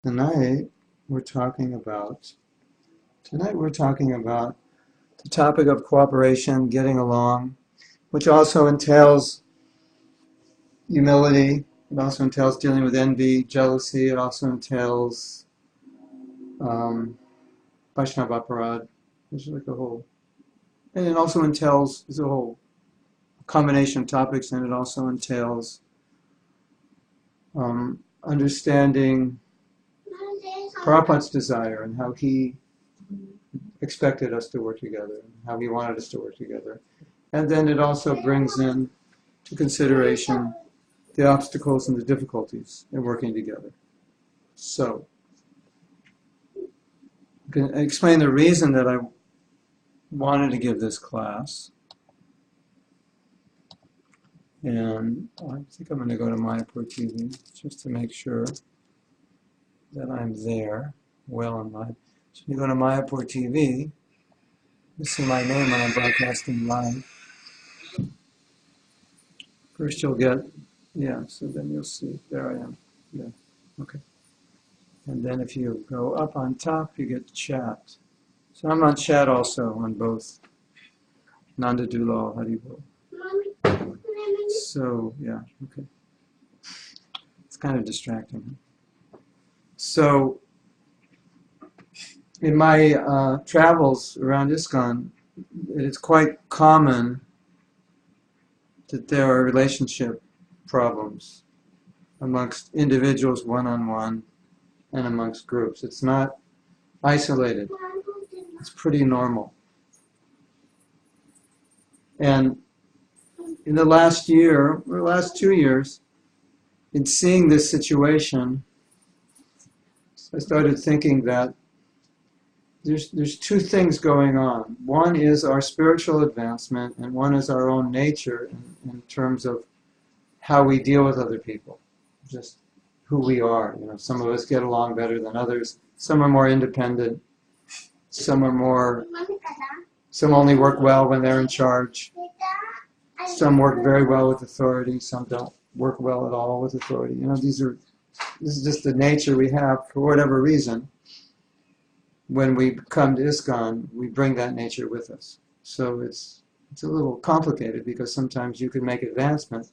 Tonight we're talking about tonight we're talking about the topic of cooperation, getting along, which also entails humility. It also entails dealing with envy, jealousy. It also entails Vaishnava aparad. There's like a whole, and it also entails there's a whole combination of topics, and it also entails understanding Prabhupada's desire and how he expected us to work together, and how he wanted us to work together. And then it also brings in to consideration the obstacles and the difficulties in working together. So, I can explain the reason that I wanted to give this class. And I think I'm going to go to Mayapur TV just to make sure that I'm there, well in live. So you go to Mayapur TV, you see my name when I'm broadcasting live. First you'll get, so then you'll see, there I am. Yeah, okay. And then if you go up on top, you get chat. So I'm on chat also on both Nanda Dulal Haribol. So, yeah, okay. It's kind of distracting. So, in my travels around ISKCON, it's quite common that there are relationship problems amongst individuals one-on-one and amongst groups. It's not isolated. It's pretty normal. And in the last year, or last 2 years, in seeing this situation, I started thinking that there's two things going on. One is our spiritual advancement, and one is our own nature in terms of how we deal with other people, just who we are. You know, some of us get along better than others. Some are more independent. Some only work well when they're in charge. Some work very well with authority. Some don't work well at all with authority. You know, this is just the nature we have for whatever reason. When we come to ISKCON, we bring that nature with us. So it's a little complicated because sometimes you can make advancement.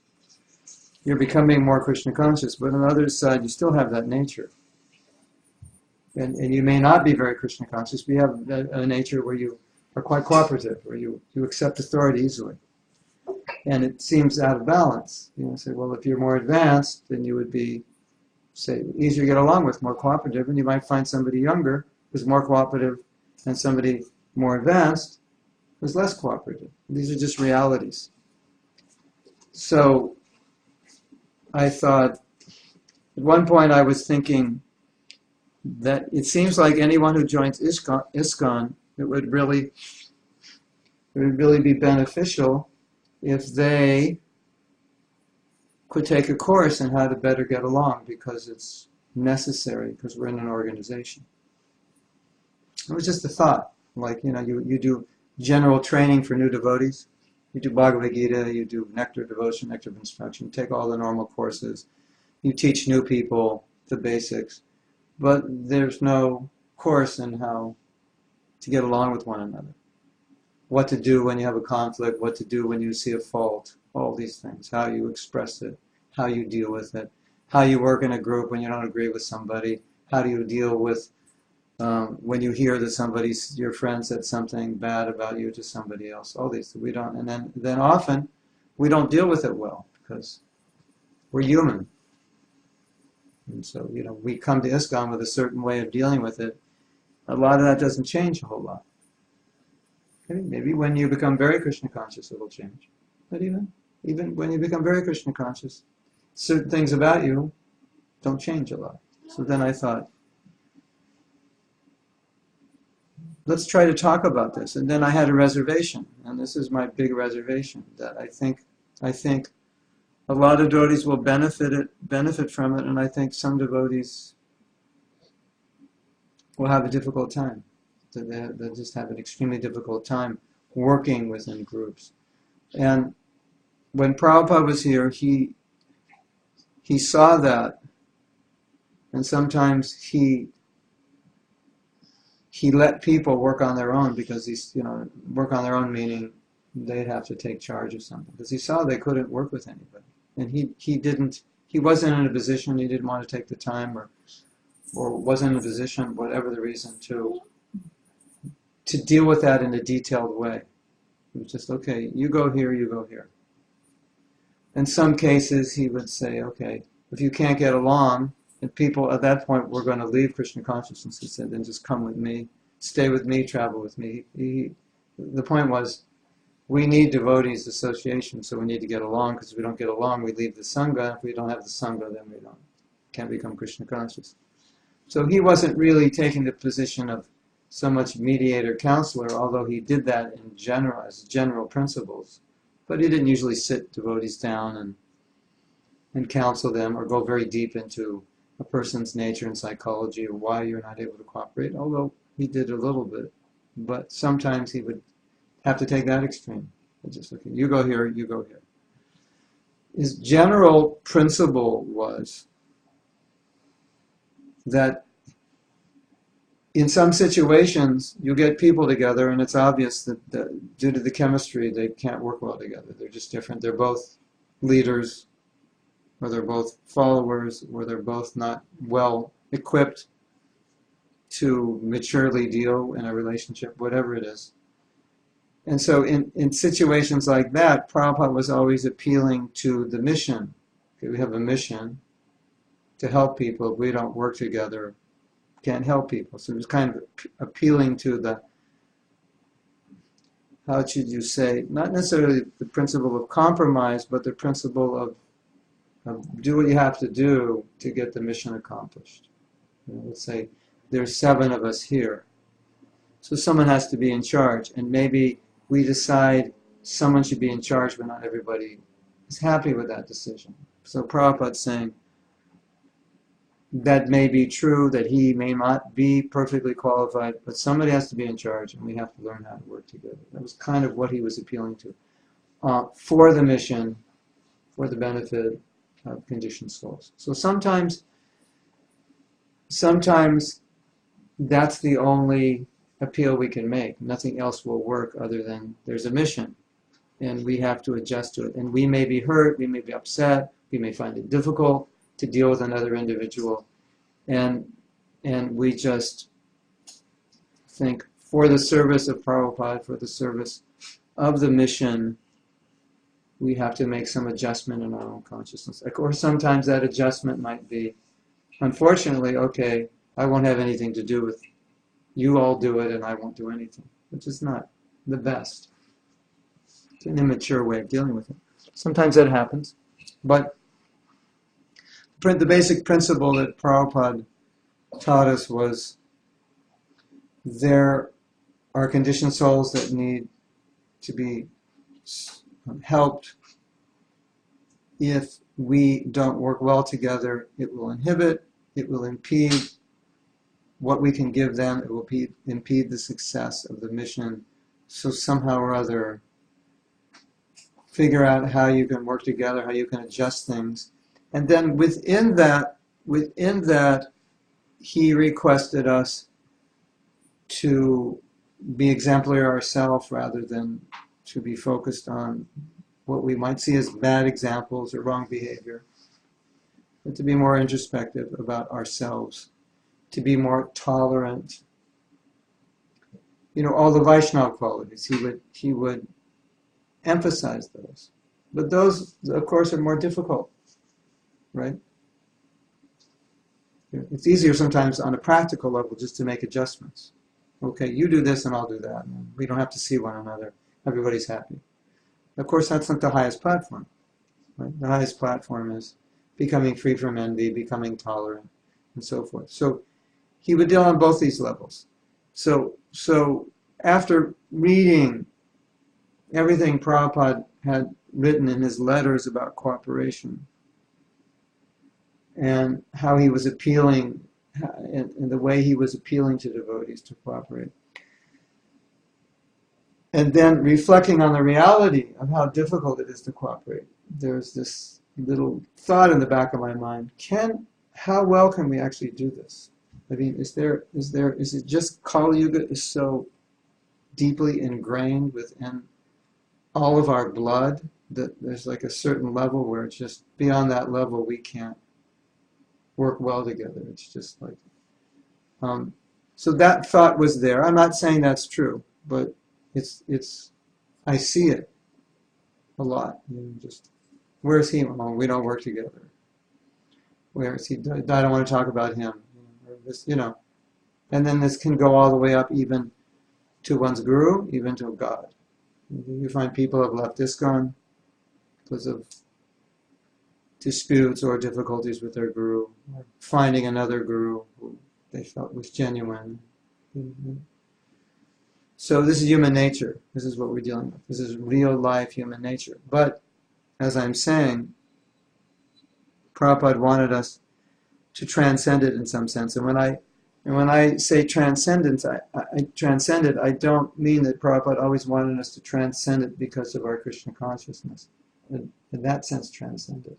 You're becoming more Krishna conscious, but on the other side, you still have that nature. And you may not be very Krishna conscious, but you have a nature where you are quite cooperative, where you accept authority easily. And it seems out of balance. You know, say, well, if you're more advanced, then you would be, say, easier to get along with, more cooperative, and you might find somebody younger who's more cooperative and somebody more advanced who's less cooperative. These are just realities. So I thought, at one point I was thinking that it seems like anyone who joins ISKCON, it would really be beneficial if they could take a course in how to better get along, because it's necessary, because we're in an organization. It was just a thought. Like, you know, you do general training for new devotees. You do Bhagavad Gita, you do Nectar of Devotion, Nectar of Instruction, you take all the normal courses. You teach new people the basics. But there's no course in how to get along with one another. What to do when you have a conflict, what to do when you see a fault, all these things. How you express it, how you deal with it, how you work in a group when you don't agree with somebody, how do you deal with when you hear that your friend said something bad about you to somebody else, all these we don't, and then often we don't deal with it well because we're human. And so, you know, we come to ISKCON with a certain way of dealing with it. A lot of that doesn't change a whole lot. Okay? Maybe when you become very Krishna conscious, it'll change. But even when you become very Krishna conscious, certain things about you don't change a lot. So then I thought, let's try to talk about this. And then I had a reservation, and this is my big reservation, that I think a lot of devotees will benefit from it, and I think some devotees will have a difficult time. They'll just have an extremely difficult time working within groups. And when Prabhupada was here, he saw that And sometimes he let people work on their own because work on their own meaning they'd have to take charge of something because he saw they couldn't work with anybody. And he wasn't in a position, he didn't want to take the time or wasn't in a position, whatever the reason, to deal with that in a detailed way. It was just, okay, you go here, you go here. In some cases, he would say, okay, if you can't get along, and people at that point were going to leave Krishna consciousness, he said, then just come with me, stay with me, travel with me. The point was, we need devotees association, so we need to get along, because if we don't get along, we leave the Sangha. If we don't have the Sangha, then we can't become Krishna conscious. So he wasn't really taking the position of so much mediator counselor, although he did that in general, as general principles. But he didn't usually sit devotees down and counsel them or go very deep into a person's nature and psychology or why you're not able to cooperate, although he did a little bit. But sometimes he would have to take that extreme. Just, okay, you go here, you go here. His general principle was that in some situations, you get people together and it's obvious that due to the chemistry, they can't work well together. They're just different. They're both leaders, or they're both followers, or they're both not well equipped to maturely deal in a relationship, whatever it is. And so in situations like that, Prabhupada was always appealing to the mission. Okay, we have a mission to help people. If we don't work together, can't help people. So it was kind of appealing to the, how should you say, not necessarily the principle of compromise, but the principle of do what you have to do to get the mission accomplished. Let's say there's 7 of us here. So someone has to be in charge, and maybe we decide someone should be in charge, but not everybody is happy with that decision. So Prabhupada's saying that may be true, that he may not be perfectly qualified, but somebody has to be in charge, and we have to learn how to work together. That was kind of what he was appealing to for the mission, for the benefit of conditioned souls. So sometimes that's the only appeal we can make. Nothing else will work other than there's a mission, and we have to adjust to it. And we may be hurt, we may be upset, we may find it difficult to deal with another individual, and we just think, for the service of Prabhupada, for the service of the mission, we have to make some adjustment in our own consciousness. Or sometimes that adjustment might be, unfortunately, okay, I won't have anything to do with you, all do it and I won't do anything, which is not the best. It's an immature way of dealing with it. Sometimes that happens, but the basic principle that Prabhupada taught us was there are conditioned souls that need to be helped. If we don't work well together, it will inhibit, it will impede what we can give them, it will impede the success of the mission. So somehow or other, figure out how you can work together, how you can adjust things. And then within that, he requested us to be exemplary ourselves rather than to be focused on what we might see as bad examples or wrong behavior, but to be more introspective about ourselves, to be more tolerant. All the Vaishnava qualities, he would emphasize those. But those, of course, are more difficult, right? It's easier sometimes on a practical level just to make adjustments. Okay, you do this and I'll do that. And we don't have to see one another. Everybody's happy. Of course, that's not the highest platform. Right? The highest platform is becoming free from envy, becoming tolerant, and so forth. So he would deal on both these levels. So after reading everything Prabhupada had written in his letters about cooperation and how he was appealing, and the way he was appealing to devotees to cooperate, and then reflecting on the reality of how difficult it is to cooperate, there's this little thought in the back of my mind: how well can we actually do this? I mean, is it just Kali Yuga is so deeply ingrained within all of our blood that there's like a certain level where it's just beyond that level we can't work well together. It's just like, so that thought was there. I'm not saying that's true, but I see it a lot. You know, just, where's he? Oh, we don't work together. Where is he? I don't want to talk about him. Or this, you know. And then this can go all the way up even to one's guru, even to God. You find people have left ISKCON because of disputes or difficulties with their guru, or finding another guru who they felt was genuine. So this is human nature. This is what we're dealing with. This is real life human nature. But as I'm saying, Prabhupada wanted us to transcend it in some sense. And when I say transcendence, I transcend it, I don't mean that Prabhupada always wanted us to transcend it because of our Krishna consciousness. In that sense, transcend it.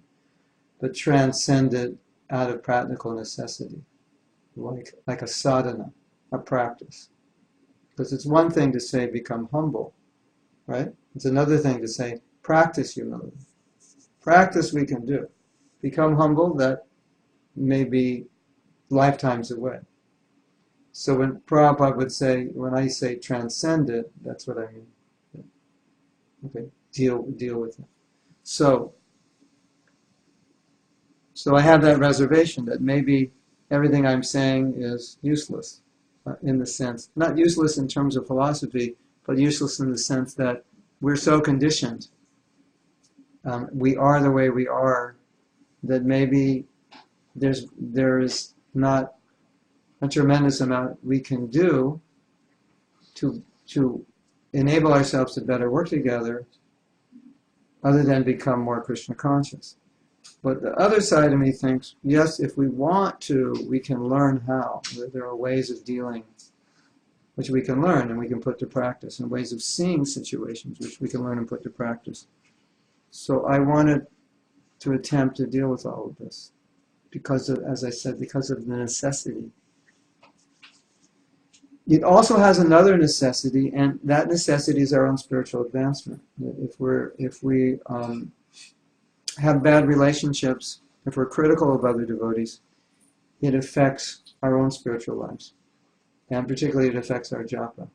But transcend it out of practical necessity, like a sadhana, a practice. Because it's one thing to say become humble, right? It's another thing to say practice humility. Practice we can do. Become humble, that may be lifetimes away. So when Prabhupada would say, when I say transcend it, that's what I mean. Okay, deal with it. So I have that reservation that maybe everything I'm saying is useless in the sense, not useless in terms of philosophy, but useless in the sense that we're so conditioned. We are the way we are, that maybe there is not a tremendous amount we can do to enable ourselves to better work together other than become more Krishna conscious. But the other side of me thinks, yes, if we want to, we can learn how. There are ways of dealing which we can learn and we can put to practice, and ways of seeing situations which we can learn and put to practice. So I wanted to attempt to deal with all of this because of, as I said, because of the necessity. It also has another necessity, and that necessity is our own spiritual advancement. If we have bad relationships, if we're critical of other devotees, it affects our own spiritual lives. And particularly it affects our japa.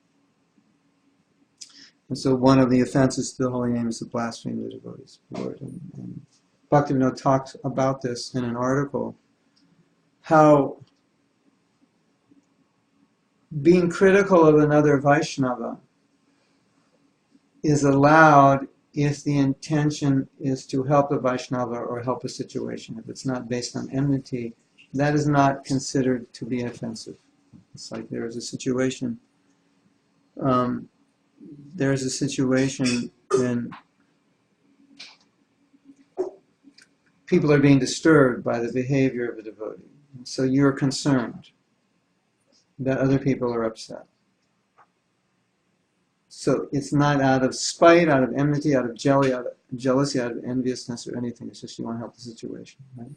And so one of the offenses to the holy name is to blaspheme the devotees. And Bhaktivinoda talks about this in an article, how being critical of another Vaishnava is allowed if the intention is to help the Vaishnava or help a situation. If it's not based on enmity, that is not considered to be offensive. It's like there's a situation when people are being disturbed by the behavior of a devotee. And so you're concerned that other people are upset. So it's not out of spite, out of enmity, out of jealousy, out of enviousness or anything. It's just you want to help the situation, right?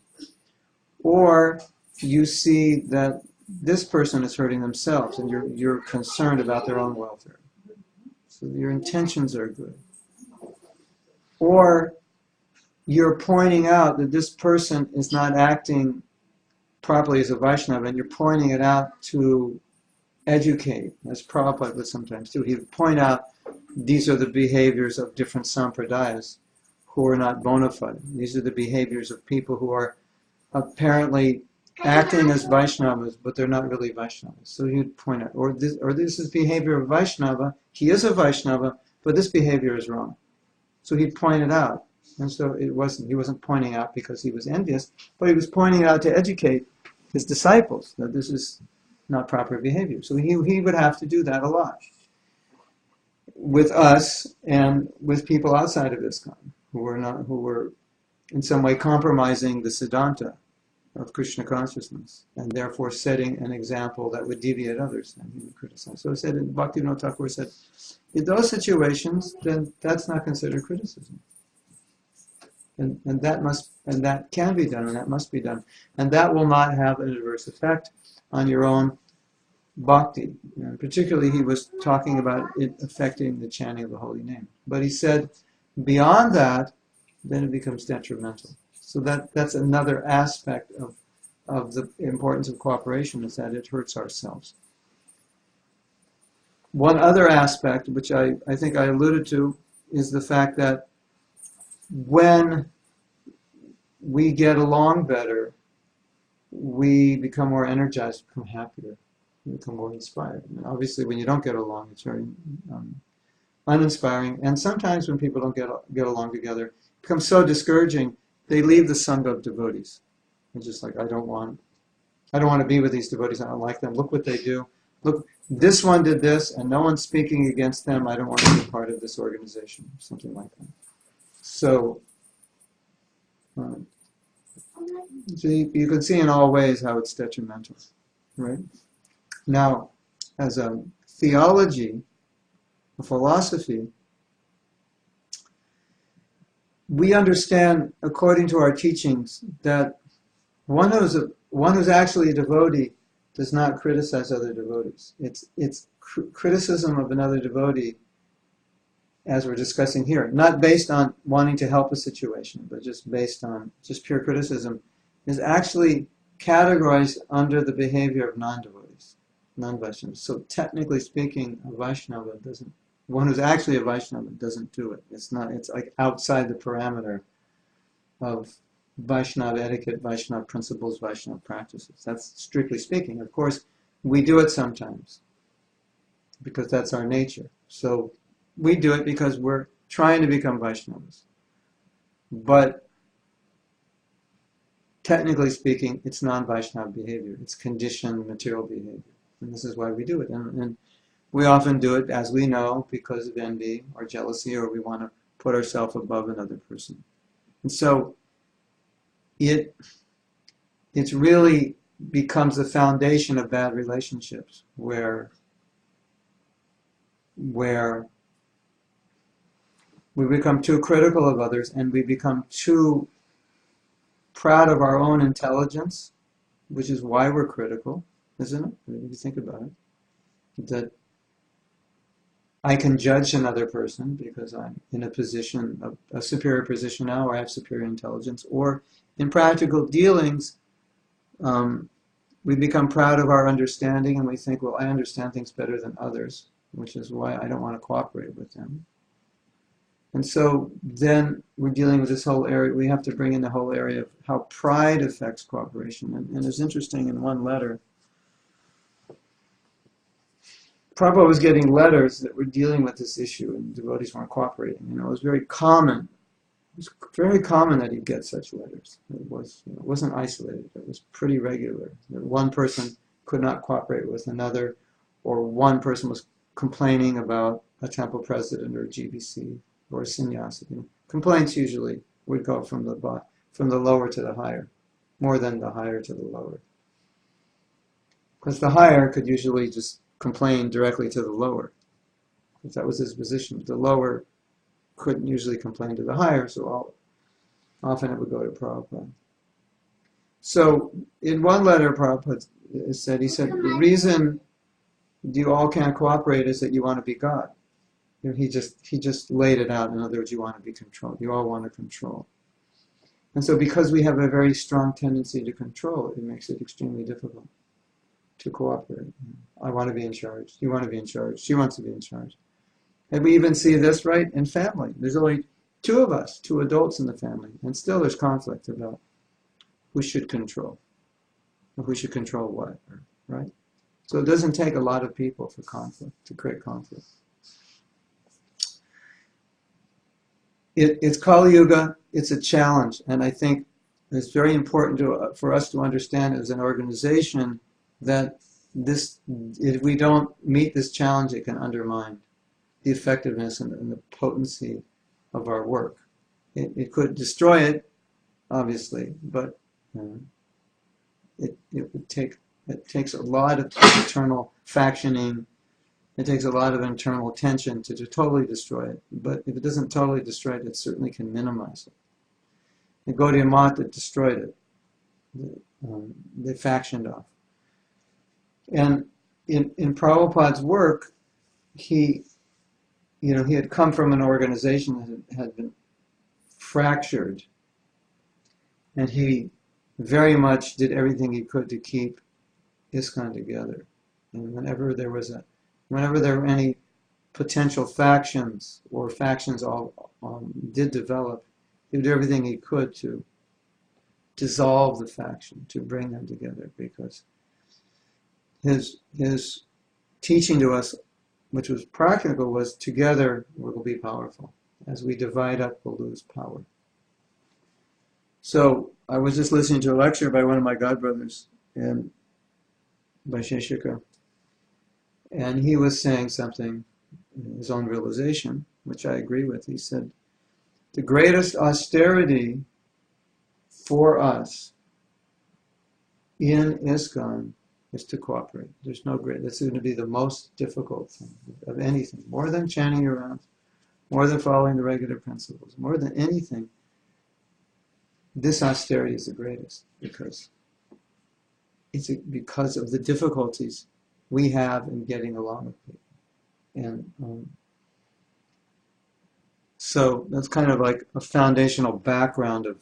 Or you see that this person is hurting themselves and you're concerned about their own welfare. So your intentions are good. Or you're pointing out that this person is not acting properly as a Vaishnava, and you're pointing it out to educate, as Prabhupada would sometimes do. He would point out these are the behaviors of different sampradayas who are not bona fide. These are the behaviors of people who are apparently acting as Vaishnavas, but they're not really Vaishnavas. So he'd point out, or this is behavior of Vaishnava. He is a Vaishnava, but this behavior is wrong. So he'd point it out. And so he wasn't pointing out because he was envious, but he was pointing out to educate his disciples that this is not proper behavior. So he would have to do that a lot with us and with people outside of ISKCON who were in some way compromising the Siddhanta of Krishna consciousness, and therefore setting an example that would deviate others, and he would criticize. So he said, Bhaktivinoda Thakur said, in those situations, then that's not considered criticism. And that can be done, and that must be done. And that will not have an adverse effect on your own bhakti. And particularly, he was talking about it affecting the chanting of the holy name. But he said, beyond that, then it becomes detrimental. So that's another aspect of the importance of cooperation, is that it hurts ourselves. One other aspect, which I think I alluded to, is the fact that when we get along better, we become more energized, become happier, we become more inspired. And obviously, when you don't get along, it's very uninspiring. And sometimes when people don't get along together, it becomes so discouraging, they leave the Sangha of devotees. They're just like, I don't want to be with these devotees, I don't like them, look what they do. Look, this one did this, and no one's speaking against them, I don't want to be part of this organization, something like that. So you can see in all ways how it's detrimental, right? Now, as a theology, a philosophy, we understand, according to our teachings, that one who's actually a devotee does not criticize other devotees. It's criticism of another devotee, as we're discussing here, not based on wanting to help a situation, but just based on just pure criticism, is actually categorized under the behavior of non-devotees, non-Vaishnavas. So technically speaking, a Vaishnava doesn't, one who's actually a Vaishnava doesn't do it. It's like outside the parameter of Vaishnava etiquette, Vaishnava principles, Vaishnava practices. That's strictly speaking. Of course, we do it sometimes because that's our nature. So we do it because we're trying to become Vaishnavas. But technically speaking, it's non-Vaishnava behavior. It's conditioned material behavior. And this is why we do it. And we often do it, as we know, because of envy or jealousy, or we want to put ourselves above another person. And so it really becomes the foundation of bad relationships, where we become too critical of others, and we become too proud of our own intelligence, which is why we're critical, isn't it? If you think about it, that I can judge another person because I'm in a position, a superior position now, or I have superior intelligence, or in practical dealings, we become proud of our understanding, and we think, well, I understand things better than others, which is why I don't want to cooperate with them. And so then we're dealing with this whole area. We have to bring in the whole area of how pride affects cooperation. And it's interesting, in one letter, Prabhupada was getting letters that were dealing with this issue, and devotees weren't cooperating. It was very common. It was very common that he'd get such letters. It wasn't isolated. It was pretty regular. That one person could not cooperate with another, or one person was complaining about a temple president or a GBC or a sannyasi. Complaints usually would go from the lower to the higher, more than the higher to the lower. Because the higher could usually just complain directly to the lower, because that was his position. The lower couldn't usually complain to the higher, so often it would go to Prabhupada. So in one letter, Prabhupada said, the reason you all can't cooperate is that you want to be God. He just laid it out. In other words, you want to be controlled. You all want to control. And so because we have a very strong tendency to control, it makes it extremely difficult to cooperate. I want to be in charge. You want to be in charge. She wants to be in charge. And we even see this, right, in family. There's only two of us, two adults in the family, and still there's conflict about who should control, or who should control what, right? So it doesn't take a lot of people for conflict, to create conflict. It's Kali Yuga, it's a challenge, and I think it's very important for us to understand as an organization that if we don't meet this challenge, it can undermine the effectiveness and the potency of our work. It could destroy it, obviously, but it takes a lot of internal factioning. It takes a lot of internal tension to totally destroy it. But if it doesn't totally destroy it, it certainly can minimize it. the Gaudiya Math that destroyed it. They factioned off. And in Prabhupada's work, he had come from an organization that had been fractured, and he very much did everything he could to keep ISKCON together. And whenever there were any potential factions or factions did develop, he would do everything he could to dissolve the faction, to bring them together, because his teaching to us, which was practical, was together we'll be powerful. As we divide up, we'll lose power. So I was just listening to a lecture by one of my godbrothers, by Sheshika, and he was saying something, his own realization, which I agree with. He said, the greatest austerity for us in ISKCON is to cooperate. There's no great, that's going to be the most difficult thing of anything, more than chanting your rounds, more than following the regular principles, more than anything. This austerity is the greatest, because of the difficulties we have in getting along with people. And so that's kind of like a foundational background of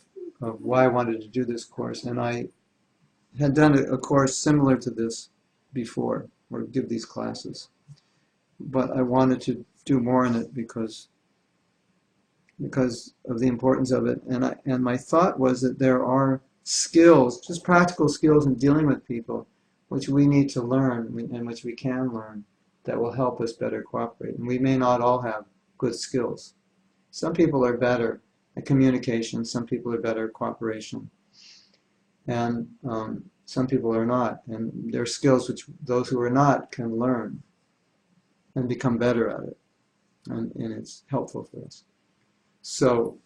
why I wanted to do this course. And I had done a course similar to this before, or give these classes. But I wanted to do more in it because of the importance of it. And my thought was that there are skills, just practical skills in dealing with people, which we need to learn and which we can learn, that will help us better cooperate. And we may not all have good skills. Some people are better at communication, some people are better at cooperation, and some people are not. And there are skills which those who are not can learn and become better at it. And it's helpful for us. So,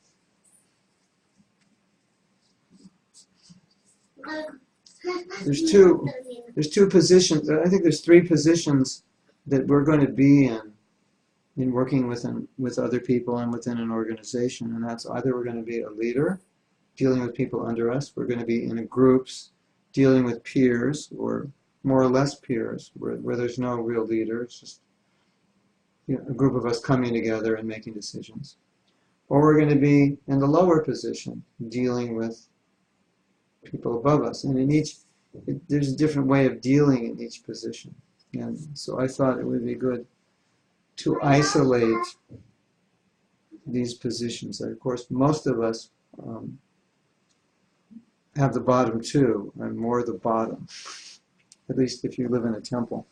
there's two positions. I think there's three positions that we're going to be in working with other people and within an organization. And that's either we're going to be a leader, dealing with people under us. We're going to be in groups, dealing with peers, or more or less peers, where there's no real leader. It's just a group of us coming together and making decisions. Or we're going to be in the lower position, dealing with people above us. And there's a different way of dealing in each position. And so I thought it would be good to isolate these positions. And of course, most of us have the bottom two, and more the bottom. At least if you live in a temple,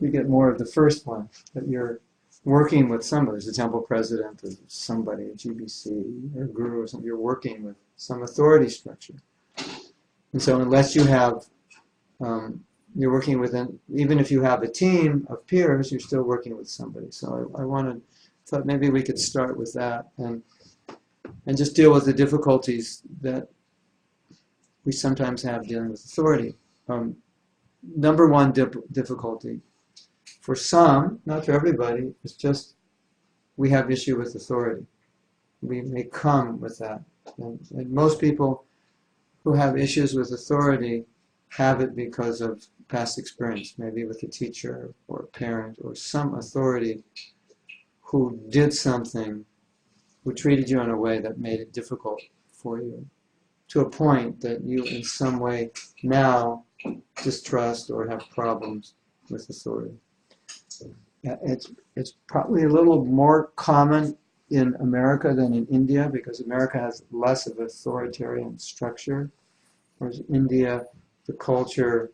you get more of the first one, that you're working with somebody. There's a temple president, or somebody, a GBC, or a guru, or something. You're working with some authority structure. And so unless you have, you're working with, even if you have a team of peers, you're still working with somebody. So I thought maybe we could start with that and just deal with the difficulties that we sometimes have dealing with authority. Number one difficulty, for some, not for everybody, is just we have issue with authority. We may come with that. And most people who have issues with authority have it because of past experience, maybe with a teacher or a parent or some authority who did something, who treated you in a way that made it difficult for you, to a point that you in some way now distrust or have problems with authority. It's probably a little more common in America than in India, because America has less of authoritarian structure, whereas India, the culture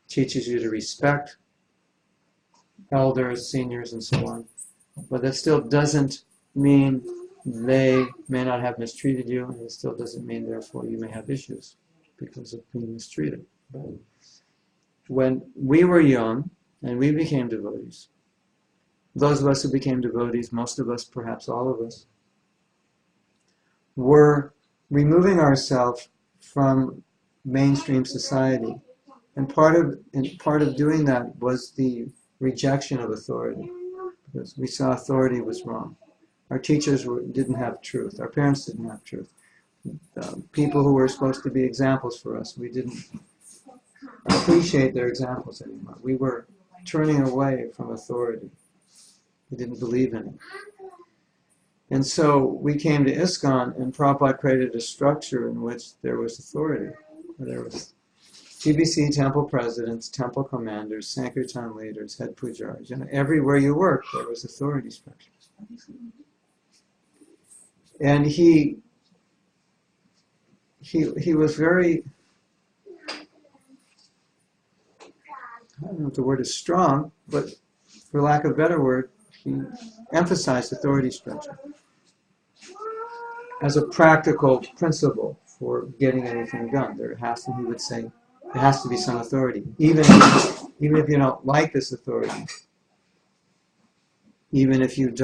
teaches you to respect elders, seniors, and so on. But that still doesn't mean they may not have mistreated you, and it still doesn't mean, therefore, you may have issues because of being mistreated. But when we were young and we became devotees, those of us who became devotees, most of us, perhaps all of us, were removing ourselves from mainstream society. And part of doing that was the rejection of authority, because we saw authority was wrong. Our teachers didn't have truth. Our parents didn't have truth. people who were supposed to be examples for us. We didn't appreciate their examples anymore. We were turning away from authority. We didn't believe in it. And so we came to ISKCON, and Prabhupada created a structure in which there was authority. There was TBC temple presidents, temple commanders, Sankirtan leaders, head pujaris. You know, everywhere you worked, there was authority structures. And he was very, I don't know if the word is strong, but for lack of a better word, he emphasized authority structure as a practical principle for getting anything done. There has to, he would say, there has to be some authority. Even if you don't like this authority, even if you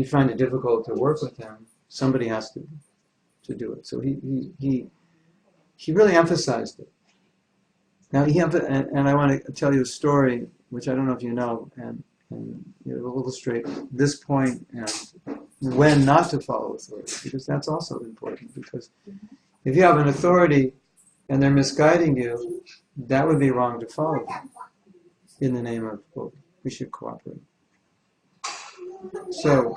find it difficult to work with them, somebody has to do it. So he really emphasized it. Now and I want to tell you a story, which I don't know if you know, and it will illustrate this point and when not to follow authority, because that's also important. Because if you have an authority and they're misguiding you, that would be wrong to follow them in the name of, well, we should cooperate. So,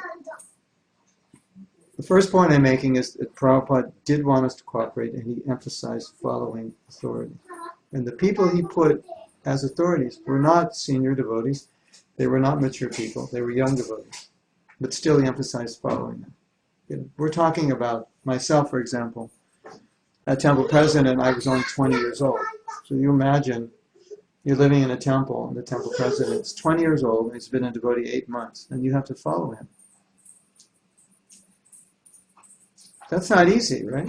the first point I'm making is that Prabhupada did want us to cooperate, and he emphasized following authority. And the people he put as authorities were not senior devotees, they were not mature people, they were young devotees. But still he emphasized following them. You know, we're talking about myself, for example. At temple president, I was only 20 years old. So you imagine you're living in a temple, and the temple president is 20 years old, and he's been a devotee 8 months, and you have to follow him. That's not easy, right?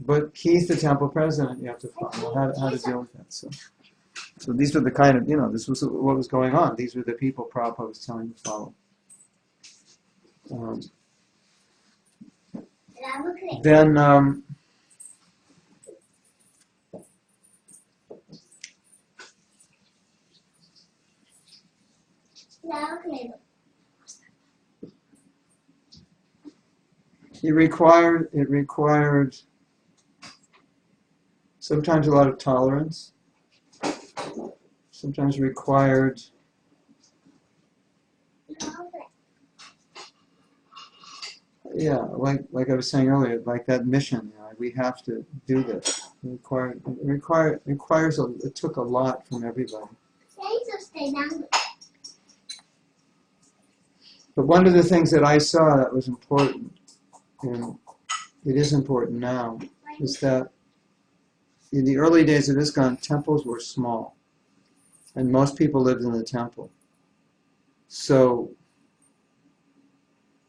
But he's the temple president, you have to follow. How to deal with that. So these were the kind of, this was what was going on. These were the people Prabhupada was telling to follow. Then it required sometimes a lot of tolerance, sometimes required like I was saying earlier, like that mission, we have to do this. It took a lot from everybody. But one of the things that I saw that was important, and it is important now, is that in the early days of ISKCON, temples were small, and most people lived in the temple. So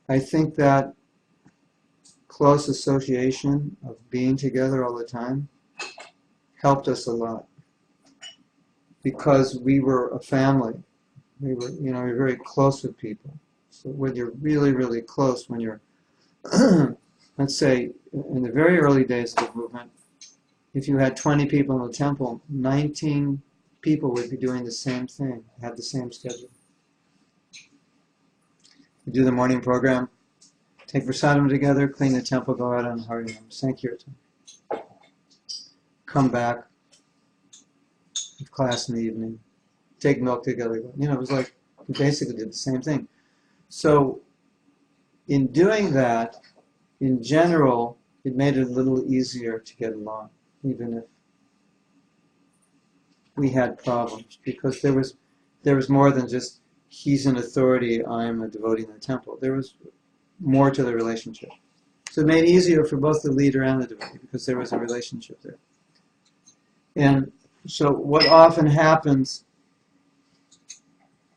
I think that close association of being together all the time helped us a lot, because we were a family. We were very close with people. So when you're really, really close, when you're, let's say, in the very early days of the movement, if you had 20 people in the temple, 19 people would be doing the same thing, have the same schedule. You do the morning program, take prasadam together, clean the temple, go out on Harinam, Sankirtan. Come back, have class in the evening, take milk together. It was like we basically did the same thing. So in doing that, in general, it made it a little easier to get along, even if we had problems, because there was more than just he's an authority, I'm a devotee in the temple. There was more to the relationship. So it made it easier for both the leader and the devotee, because there was a relationship there. And so what often happens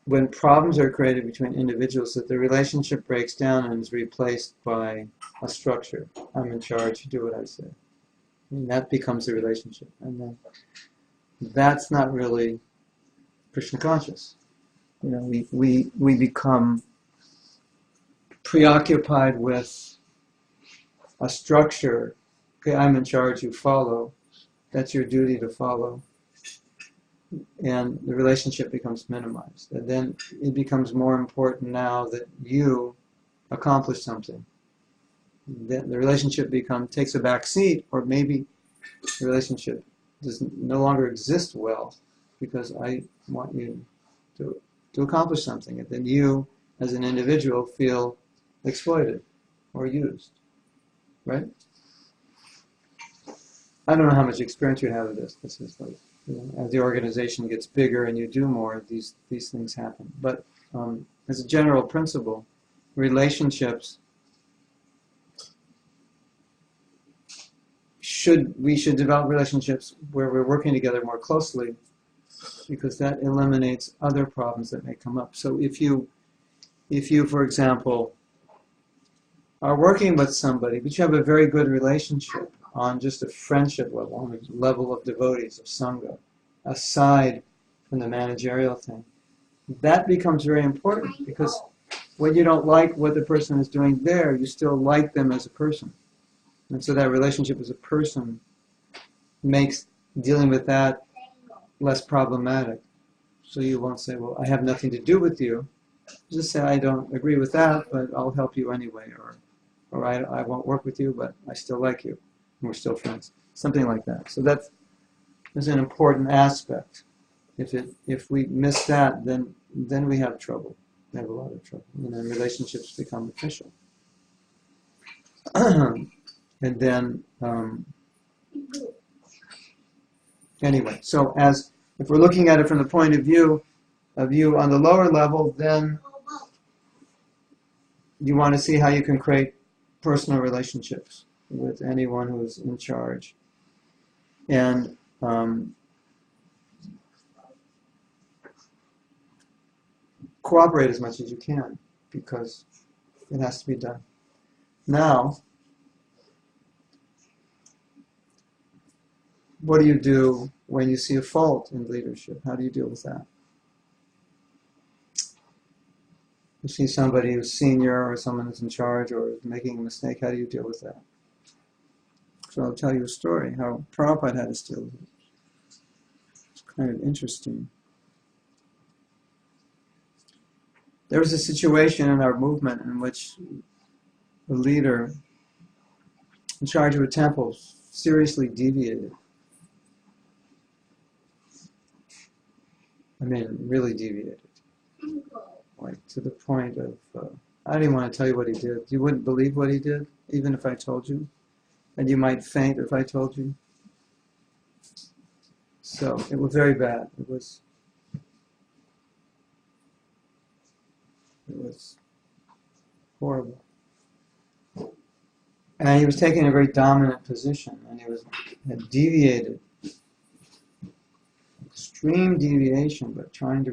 when problems are created between individuals, that the relationship breaks down and is replaced by a structure. I'm in charge, you do what I say. And that becomes the relationship. And then that's not really Krishna conscious. We become preoccupied with a structure. Okay, I'm in charge, you follow. That's your duty to follow. And the relationship becomes minimized. And then it becomes more important now that you accomplish something. then the relationship takes a back seat, or maybe the relationship no longer exist well because I want you to accomplish something, and then you, as an individual, feel exploited or used, right? I don't know how much experience you have of this. This is like, as the organization gets bigger and you do more, these things happen. But as a general principle, relationships we should develop relationships where we're working together more closely, because that eliminates other problems that may come up. So if you, for example, are working with somebody, but you have a very good relationship on just a friendship level, on the level of devotees, of Sangha, aside from the managerial thing, that becomes very important, because when you don't like what the person is doing there, you still like them as a person. And so that relationship as a person makes dealing with that less problematic. So you won't say, well, I have nothing to do with you. Just say, I don't agree with that, but I'll help you anyway. Or I won't work with you, but I still like you. And we're still friends. Something like that. So that's an important aspect. If we miss that, then we have trouble. We have a lot of trouble. And then relationships become official. And then, anyway, so if we're looking at it from the point of view on the lower level, then you want to see how you can create personal relationships with anyone who's in charge. And cooperate as much as you can, because it has to be done. Now, what do you do when you see a fault in leadership? How do you deal with that? You see somebody who's senior or someone who's in charge or is making a mistake, how do you deal with that? So I'll tell you a story, how Prabhupada had to deal with it. It's kind of interesting. There was a situation in our movement in which the leader in charge of a temple seriously deviated. I mean, really deviated. Like, to the point of, I don't even want to tell you what he did. You wouldn't believe what he did, even if I told you. And you might faint if I told you. So, it was very bad. It was horrible. And he was taking a very dominant position, and he had deviated. Extreme deviation, but trying to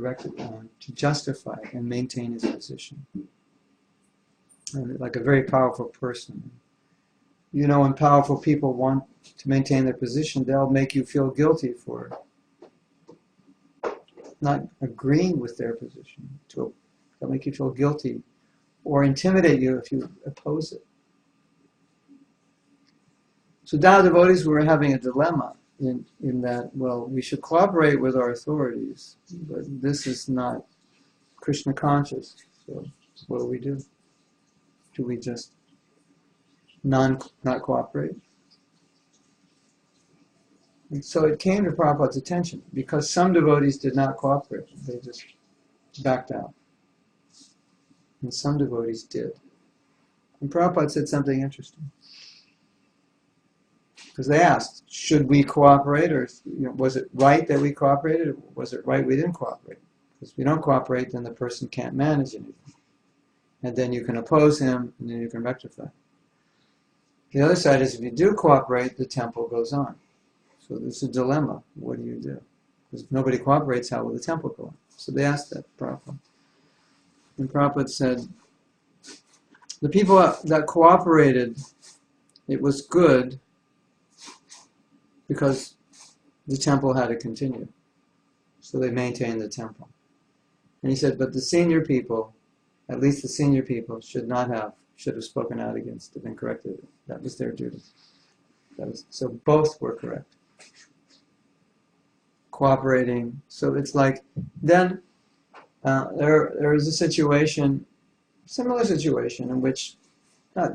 to justify and maintain his position. And like a very powerful person. You know, when powerful people want to maintain their position, they'll make you feel guilty for not agreeing with their position. They'll make you feel guilty or intimidate you if you oppose it. So Dada devotees were having a dilemma. In that, well, we should cooperate with our authorities, but this is not Krishna conscious. So what do we do? Do we just not cooperate? And so it came to Prabhupada's attention, because some devotees did not cooperate. They just backed out. And some devotees did. And Prabhupada said something interesting. Because they asked, should we cooperate, or was it right that we cooperated, or was it right we didn't cooperate? Because if we don't cooperate, then the person can't manage anything. And then you can oppose him, and then you can rectify. The other side is, if you do cooperate, the temple goes on. So there's a dilemma. What do you do? Because if nobody cooperates, how will the temple go on? So they asked that Prabhupada. And Prabhupada said, the people that cooperated, it was good, because the temple had to continue. So they maintained the temple. And he said, but the senior people, at least the senior people, should have spoken out against it and corrected it. That was their duty. So both were correct. Cooperating. So it's like, then there is a situation, similar situation, in which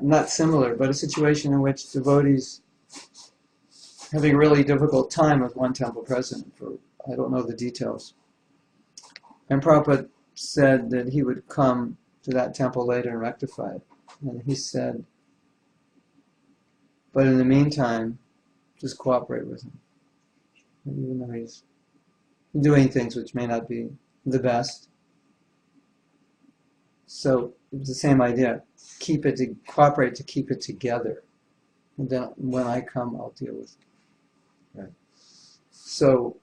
not similar, but a situation in which devotees having a really difficult time with one temple president for, I don't know the details. And Prabhupada said that he would come to that temple later and rectify it. And he said, but in the meantime, just cooperate with him. Even though he's doing things which may not be the best. So it's the same idea. Cooperate to keep it together. And then when I come, I'll deal with it. Right. So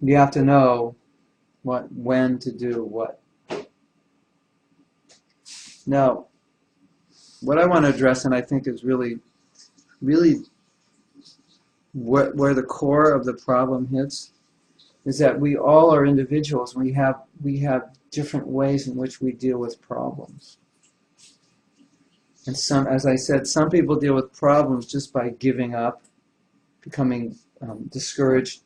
you have to know when to do what. Now, what I want to address, and I think is really where the core of the problem hits, is that we all are individuals. We have different ways in which we deal with problems. And as I said, some people deal with problems just by giving up, becoming discouraged,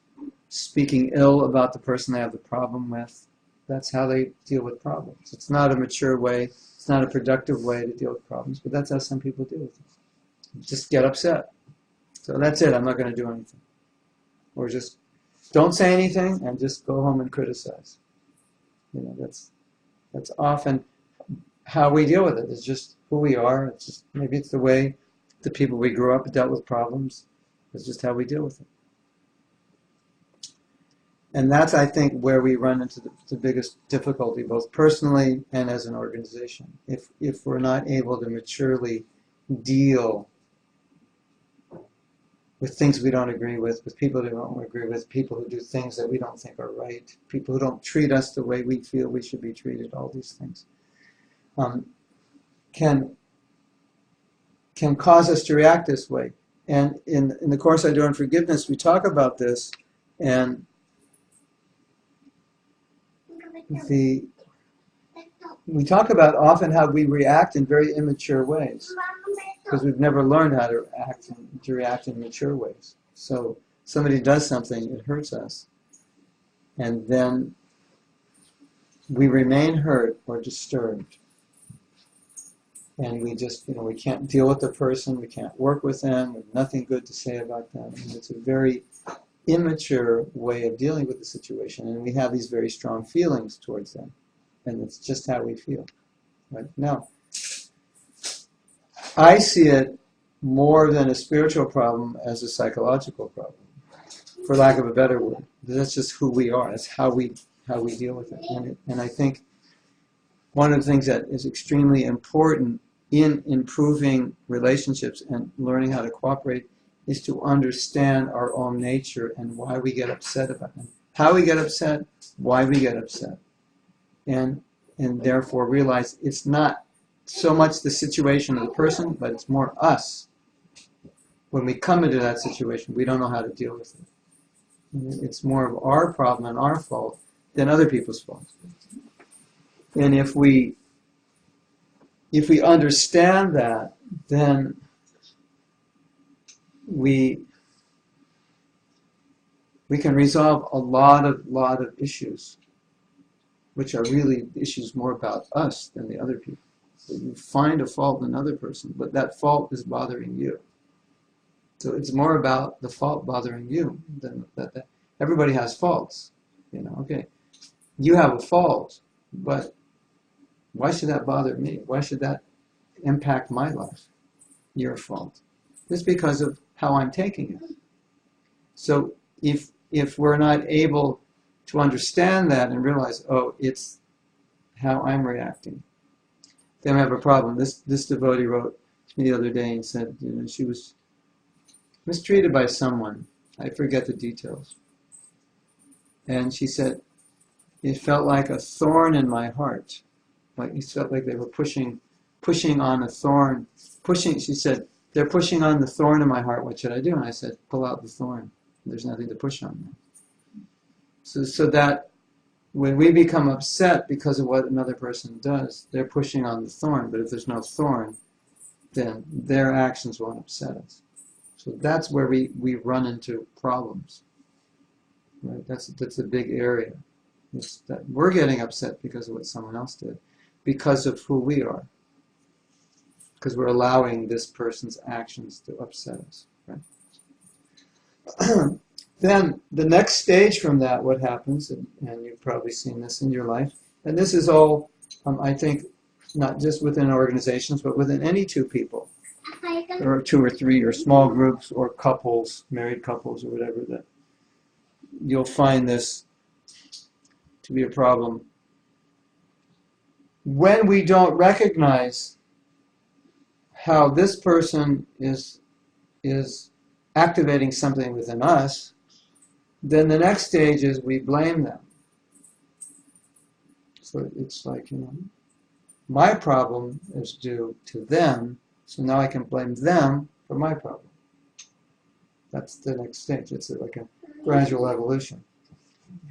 speaking ill about the person they have the problem with. That's how they deal with problems. It's not a mature way. It's not a productive way to deal with problems, but that's how some people deal with it. Just get upset. So that's it. I'm not going to do anything. Or just don't say anything and just go home and criticize. That's often how we deal with it. It's just who we are. It's just maybe it's the way the people we grew up dealt with problems. It's just how we deal with it. And that's, I think, where we run into the biggest difficulty, both personally and as an organization. If we're not able to maturely deal with things we don't agree with people who don't agree with, people who do things that we don't think are right, people who don't treat us the way we feel we should be treated, all these things, can cause us to react this way. And in the Course I Do on Forgiveness, we talk about this, and we talk about often how we react in very immature ways, because we've never learned how to react in mature ways. So somebody does something, it hurts us, and then we remain hurt or disturbed. And we just, we can't deal with the person, we can't work with them, we have nothing good to say about them. And it's a very immature way of dealing with the situation, and we have these very strong feelings towards them. And it's just how we feel. Right? Now, I see it more than a spiritual problem as a psychological problem, for lack of a better word. That's just who we are. That's how we deal with it. And I think one of the things that is extremely important in improving relationships and learning how to cooperate is to understand our own nature and why we get upset about it. How we get upset, why we get upset. And therefore realize it's not so much the situation of the person, but it's more us. When we come into that situation, we don't know how to deal with it. It's more of our problem and our fault than other people's fault. And if we understand that, then we can resolve a lot of issues, which are really issues more about us than the other people. So you find a fault in another person, but that fault is bothering you. So it's more about the fault bothering you than that. Everybody has faults, Okay, you have a fault, but why should that bother me? Why should that impact my life? Your fault. It's because of how I'm taking it. So if we're not able to understand that and realize, oh, it's how I'm reacting, then we have a problem. This devotee wrote to me the other day and said, she was mistreated by someone. I forget the details. And she said, it felt like a thorn in my heart. Like it felt like they were pushing on a thorn. She said, they're pushing on the thorn in my heart. What should I do? And I said, pull out the thorn. There's nothing to push on now. So that when we become upset because of what another person does, they're pushing on the thorn. But if there's no thorn, then their actions won't upset us. So that's where we run into problems. Right? That's a big area. It's that we're getting upset because of what someone else did. because of who we are. Because we're allowing this person's actions to upset us. Right? Then the next stage from that, what happens, and you've probably seen this in your life, and this is all, I think, not just within organizations, but within any two people, or two or three, or small groups, or couples, married couples, or whatever, that you'll find this to be a problem. When we don't recognize how this person is activating something within us, then the next stage is we blame them. So it's like, my problem is due to them, so now I can blame them for my problem. That's the next stage. It's like a gradual evolution.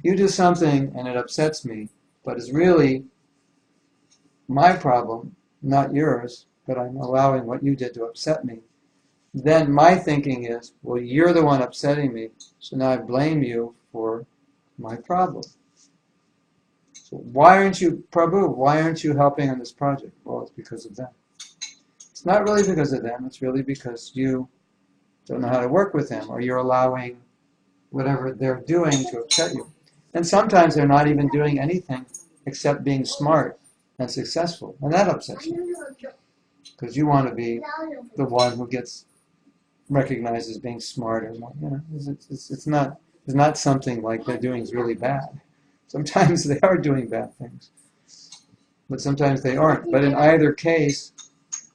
You do something and it upsets me, but it's really my problem, not yours, but I'm allowing what you did to upset me. Then my thinking is, well, you're the one upsetting me, so now I blame you for my problem. So why aren't you, Prabhu, why aren't you helping on this project? Well, it's because of them. It's not really because of them, it's really because you don't know how to work with them, or you're allowing whatever they're doing to upset you. And sometimes they're not even doing anything except being smart and successful, and that upsets you. Because you want to be the one who gets recognized as being smart, or more, it's not something like they're doing is really bad. Sometimes they are doing bad things, but sometimes they aren't. But in either case,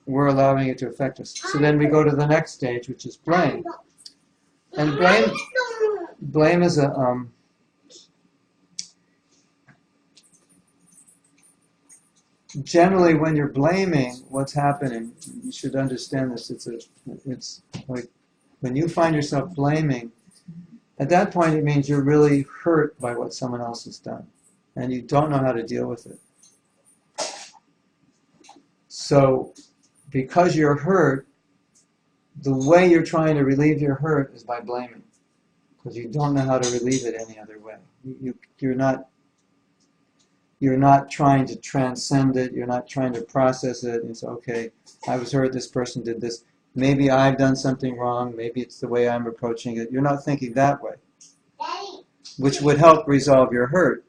we're allowing it to affect us. So then we go to the next stage, which is blame. And blame is a generally, when you're blaming, what's happening, you should understand this, it's like when you find yourself blaming, at that point it means you're really hurt by what someone else has done, and you don't know how to deal with it. So, because you're hurt, the way you're trying to relieve your hurt is by blaming, because you don't know how to relieve it any other way. You're not trying to transcend it. You're not trying to process it. It's okay, I was hurt, this person did this. Maybe I've done something wrong. Maybe it's the way I'm approaching it. You're not thinking that way, which would help resolve your hurt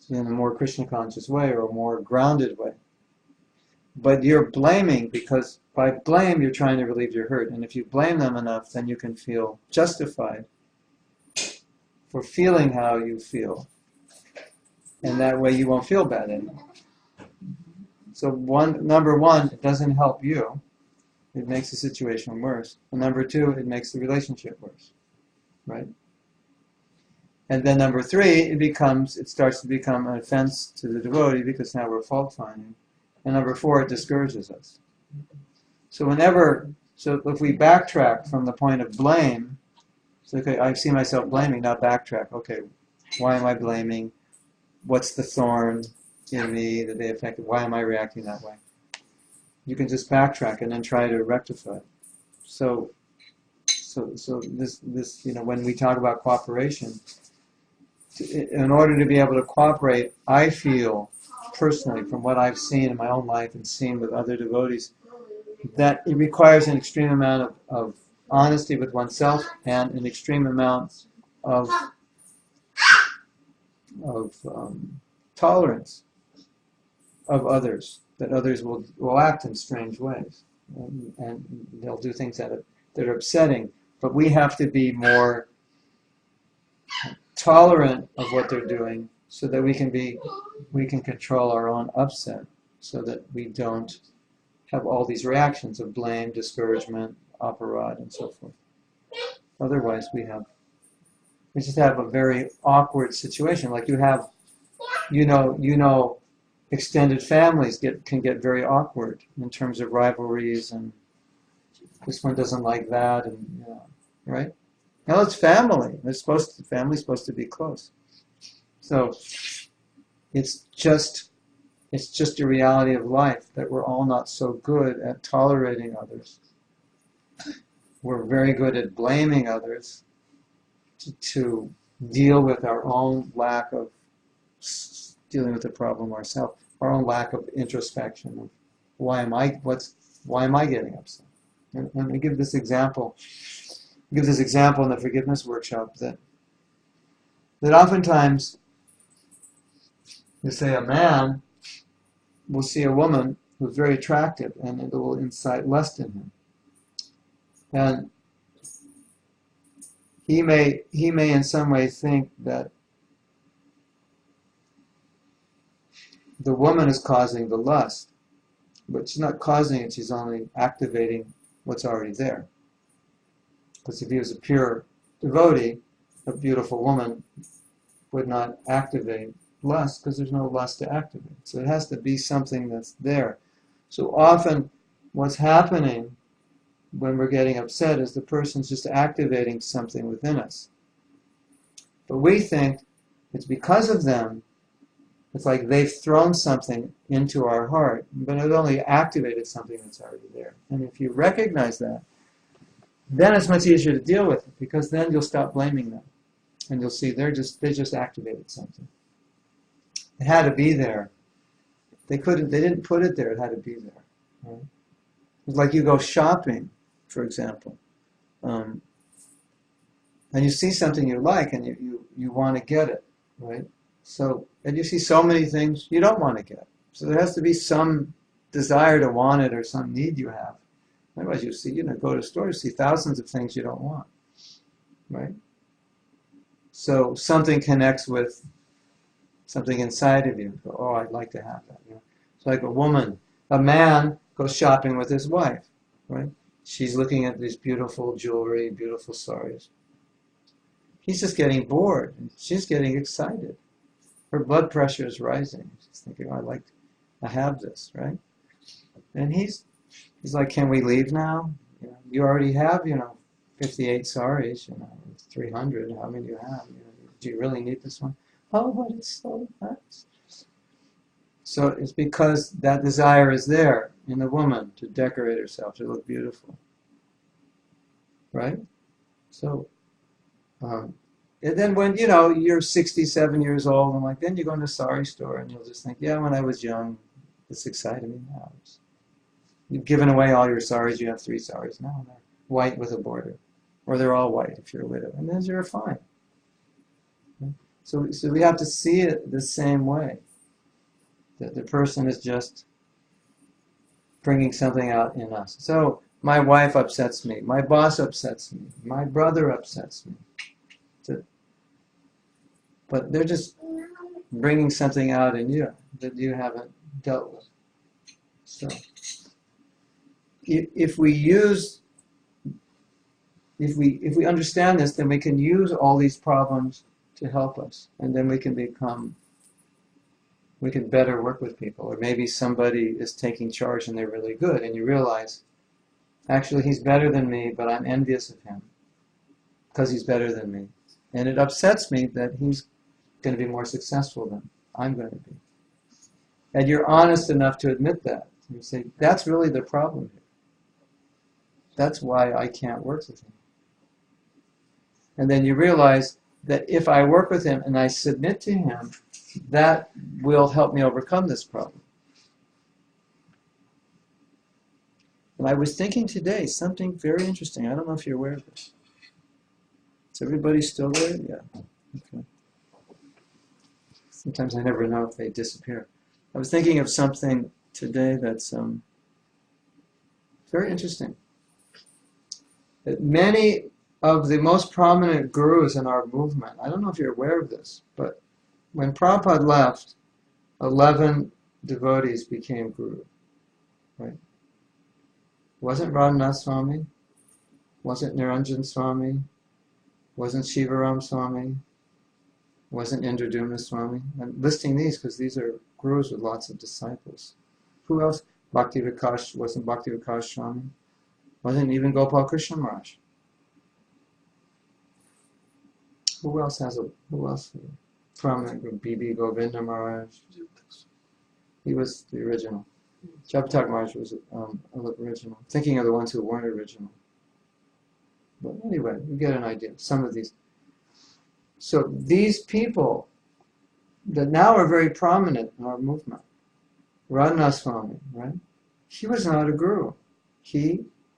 in a more Krishna conscious way, or a more grounded way. But you're blaming, because by blame you're trying to relieve your hurt. And if you blame them enough, then you can feel justified for feeling how you feel. And that way you won't feel bad anymore. So number one, it doesn't help you. It makes the situation worse. And number two, it makes the relationship worse. Right? And then number three, it starts to become an offense to the devotee, because now we're fault finding. And number four, it discourages us. So if we backtrack from the point of blame, so okay, I see myself blaming, now backtrack. Okay, why am I blaming? What's the thorn in me that they affected? Why am I reacting that way? You can just backtrack and then try to rectify it. So this when we talk about cooperation, in order to be able to cooperate, I feel personally, from what I've seen in my own life and seen with other devotees, that it requires an extreme amount of honesty with oneself and an extreme amount of tolerance of others, that others will act in strange ways, and they'll do things that are upsetting, but we have to be more tolerant of what they're doing, so that we can control our own upset, so that we don't have all these reactions of blame, discouragement, aparad, and so forth. Otherwise we just have a very awkward situation. Like you have, extended families can get very awkward in terms of rivalries, and this one doesn't like that, and right? Now it's family. Family's supposed to be close. So it's just a reality of life that we're all not so good at tolerating others. We're very good at blaming others to deal with our own lack of dealing with the problem ourselves. our own lack of introspection of why am I getting upset? And we give this example. Give this example in the forgiveness workshop that oftentimes you say a man will see a woman who's very attractive and it will incite lust in him. And he may in some way think that the woman is causing the lust, but she's not causing it, she's only activating what's already there. Because if he was a pure devotee, a beautiful woman would not activate lust because there's no lust to activate. So it has to be something that's there. So often what's happening when we're getting upset is the person's just activating something within us. But we think it's because of them. It's like they've thrown something into our heart, but it only activated something that's already there. And if you recognize that, then it's much easier to deal with it, because then you'll stop blaming them. And you'll see they just activated something. It had to be there. They didn't put it there, it had to be there. Right? It's like you go shopping, for example, and you see something you like and you want to get it, right? So, and you see so many things you don't want to get. So there has to be some desire to want it or some need you have. Otherwise you see, go to a store, you see thousands of things you don't want, right? So something connects with something inside of you. Go, oh, I'd like to have that. It's like a man goes shopping with his wife, right? She's looking at this beautiful jewelry, beautiful saris. He's just getting bored. She's getting excited. Her blood pressure is rising. She's thinking, oh, I have this, right? And he's like, can we leave now? You already have, 58 saris, 300. How many do you have? Do you really need this one? Oh, but it's so nice. So it's because that desire is there in the woman to decorate herself, to look beautiful. Right? So, and then when, you're 67 years old, and then you go in a sari store and you'll just think, yeah, when I was young, this excited me now. You've given away all your saris, you have 3 saris now, and they're white with a border. Or they're all white if you're a widow, and then you're fine. So we have to see it the same way. That the person is just bringing something out in us. So my wife upsets me, my boss upsets me, my brother upsets me. But they're just bringing something out in you that you haven't dealt with. So if we understand this, then we can use all these problems to help us, and then we can better work with people. Or maybe somebody is taking charge and they're really good, and you realize, actually he's better than me, but I'm envious of him because he's better than me. And it upsets me that he's going to be more successful than I'm going to be. And you're honest enough to admit that. You say, that's really the problem here. That's why I can't work with him. And then you realize that if I work with him and I submit to him, that will help me overcome this problem. And I was thinking today something very interesting. I don't know if you're aware of this. Is everybody still there? Yeah. Okay. Sometimes I never know if they disappear. I was thinking of something today that's very interesting. That many of the most prominent gurus in our movement, I don't know if you're aware of this, but when Prabhupada left, 11 devotees became guru. Right? Wasn't Radhanath Swami, wasn't Niranjan Swami, wasn't Shivaram Swami, wasn't Indradumna Swami. I'm listing these because these are gurus with lots of disciples. Who else? Wasn't Bhakti Vikas Swami, wasn't even Gopal Krishna Maharaj. Who else? Prominent group, B.B. Govinda Maharaj. He was the original. Japatak Maharaj was original. Thinking of the ones who weren't original. But anyway, you get an idea. Some of these. So these people that now are very prominent in our movement, Radhanath Swami, right? He was not a guru.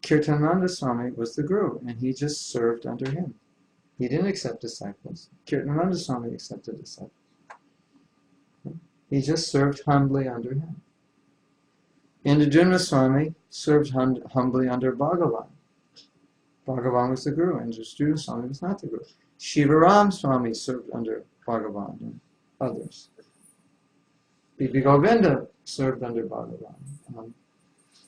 Kirtananda Swami was the guru, and he just served under him. He didn't accept disciples. Kirtananda Swami accepted disciples. He just served humbly under him. Indradumna Swami served humbly under Bhagavan. Bhagavan was the guru, and Indradumna Swami was not the guru. Shivaram Swami served under Bhagavan and others. Bibi Govinda served under Bhagavan.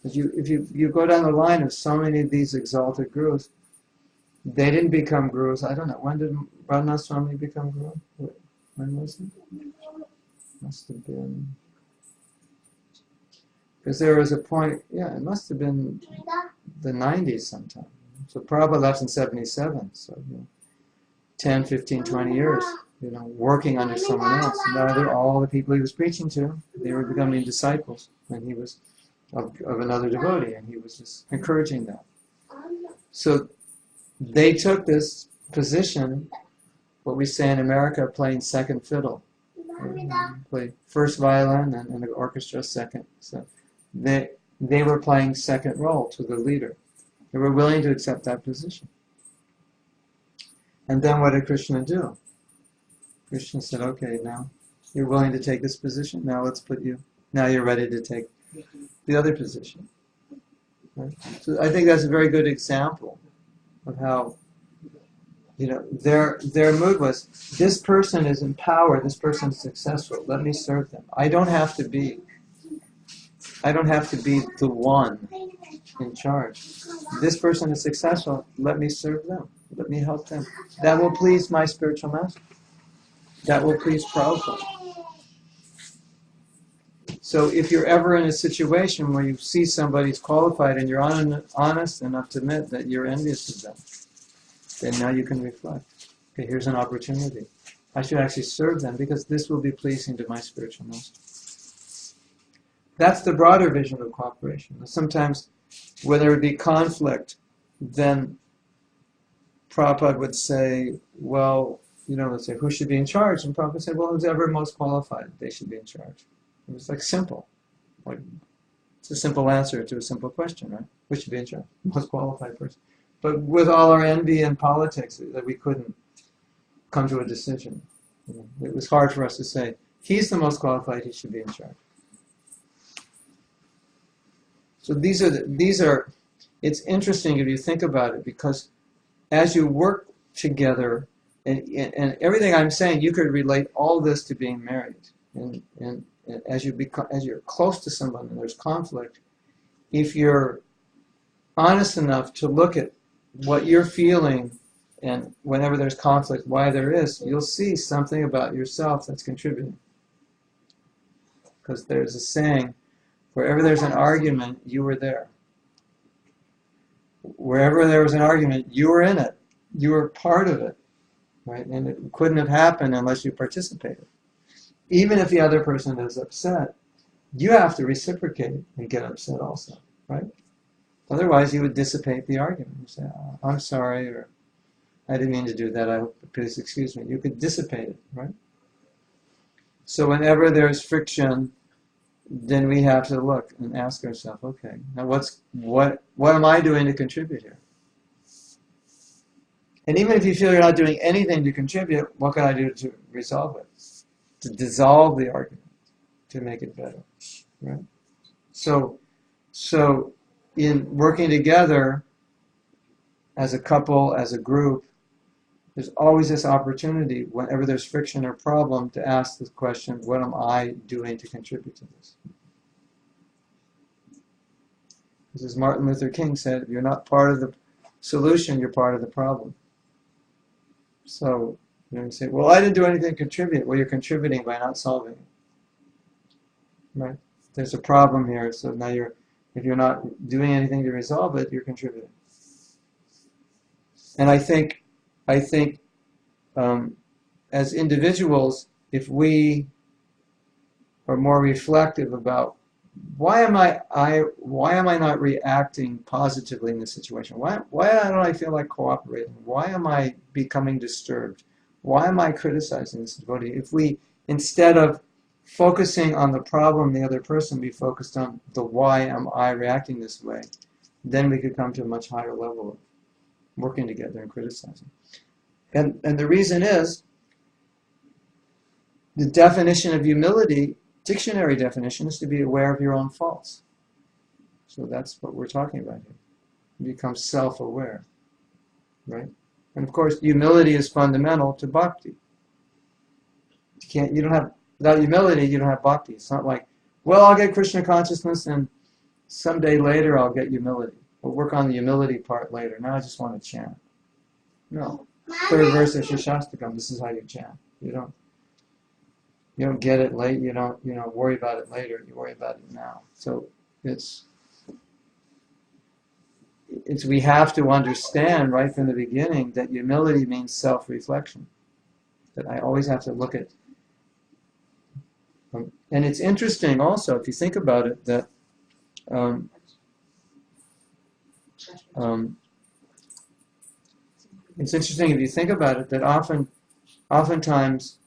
If you go down the line of so many of these exalted gurus, they didn't become gurus. I don't know. When did Radhanath Swami become guru? When was he? Must have been... Because there was a point, it must have been the 90s sometime. So Prabhupada left in 77, so 10, 15, 20 years, working under someone else. Now all the people he was preaching to, they were becoming disciples, and he was of another devotee, and he was just encouraging them. So they took this position, what we say in America, playing second fiddle. Play first violin and the orchestra second. So they were playing second role to the leader. They were willing to accept that position. And then what did Krishna do? Krishna said, okay, now you're willing to take this position, now you're ready to take the other position. Right? So I think that's a very good example of how, their mood was, this person is in power, this person is successful, let me serve them. I don't have to be the one in charge. This person is successful, let me serve them. Let me help them. That will please my spiritual master. That will please Prabhupada. So if you're ever in a situation where you see somebody's qualified and you're honest enough to admit that you're envious of them, then now you can reflect. Okay, here's an opportunity. I should actually serve them because this will be pleasing to my spiritual master. That's the broader vision of cooperation. Sometimes when there would be conflict, then Prabhupada would say, well, let's say, who should be in charge? And Prabhupada said, well, who's ever most qualified, they should be in charge. It was simple. It's a simple answer to a simple question, right? Who should be in charge? Most qualified person. But with all our envy and politics, that we couldn't come to a decision. It was hard for us to say, he's the most qualified, he should be in charge. So these are, it's interesting if you think about it, because as you work together, and everything I'm saying, you could relate all this to being married. And as you're close to someone and there's conflict, if you're honest enough to look at what you're feeling, and whenever there's conflict, why there is, you'll see something about yourself that's contributing. Because there's a saying, wherever there's an argument, you were there. Wherever there was an argument, you were in it. You were part of it. Right? And it couldn't have happened unless you participated. Even if the other person is upset, you have to reciprocate and get upset also, right? Otherwise, you would dissipate the argument. You say, oh, I'm sorry, or I didn't mean to do that, please excuse me. You could dissipate it, right? So whenever there's friction, then we have to look and ask ourselves, okay, now what am I doing to contribute here? And even if you feel you're not doing anything to contribute, what can I do to resolve it? To dissolve the argument, to make it better, right? So in working together as a couple, as a group, there's always this opportunity, whenever there's friction or problem, to ask this question, what am I doing to contribute to this? Because as Martin Luther King said, if you're not part of the solution, you're part of the problem. So, you say, well, I didn't do anything to contribute. Well, you're contributing by not solving it. Right? There's a problem here, so now if you're not doing anything to resolve it, you're contributing. And I think as individuals, if we are more reflective about why am I not reacting positively in this situation? Why don't I feel like cooperating? Why am I becoming disturbed? Why am I criticizing this devotee? If we, instead of focusing on the problem, the other person, be focused on the why am I reacting this way, then we could come to a much higher level of working together and criticizing. And the reason is, the definition of humility, dictionary definition, is to be aware of your own faults. So that's what we're talking about here. You become self-aware, right? And of course, humility is fundamental to bhakti. Without humility, you don't have bhakti. It's not like, well, I'll get Krishna consciousness and someday later I'll get humility. We'll work on the humility part later. Now I just want to chant. No. Third verse of Shikshastakam, this is how you chant. You don't get it late, you don't worry about it later, you worry about it now. So it's we have to understand right from the beginning that humility means self-reflection. That I always have to look at, and it's interesting also, if you think about it, that it's interesting if you think about it, that oftentimes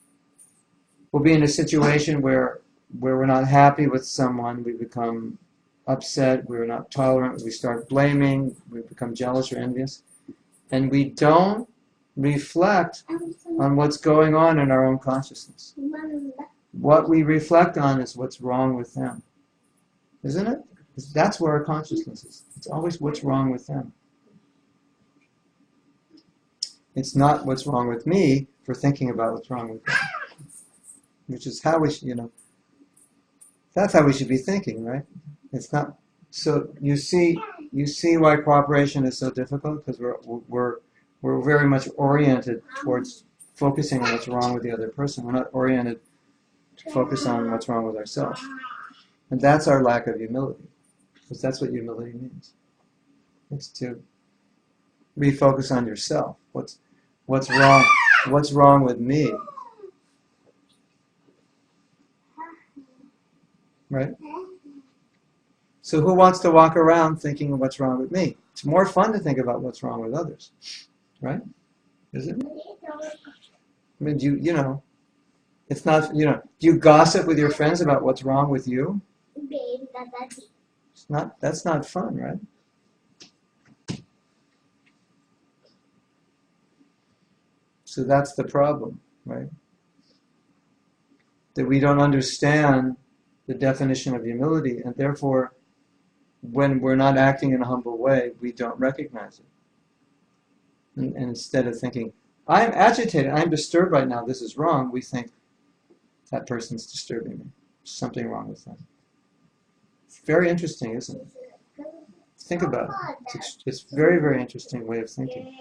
we'll be in a situation where we're not happy with someone, we become upset, we're not tolerant, we start blaming, we become jealous or envious, and we don't reflect on what's going on in our own consciousness. What we reflect on is what's wrong with them, isn't it? That's where our consciousness is. It's always what's wrong with them. It's not what's wrong with me for thinking about what's wrong with them, which is how we should, that's how we should be thinking, right? It's not. So you see why cooperation is so difficult, because we're very much oriented towards focusing on what's wrong with the other person. We're not oriented to focus on what's wrong with ourselves, and that's our lack of humility, because that's what humility means. It's to refocus on yourself. What's wrong? What's wrong with me? Right? So who wants to walk around thinking of what's wrong with me? It's more fun to think about what's wrong with others, right? Is it? I mean, it's not, do you gossip with your friends about what's wrong with you? That's not fun, right? So that's the problem, right? That we don't understand the definition of humility, and therefore, when we're not acting in a humble way, we don't recognize it. And instead of thinking, I'm agitated, I'm disturbed right now, this is wrong, we think, that person's disturbing me. There's something wrong with them. It's very interesting, isn't it? Think about it. It's a very, very interesting way of thinking.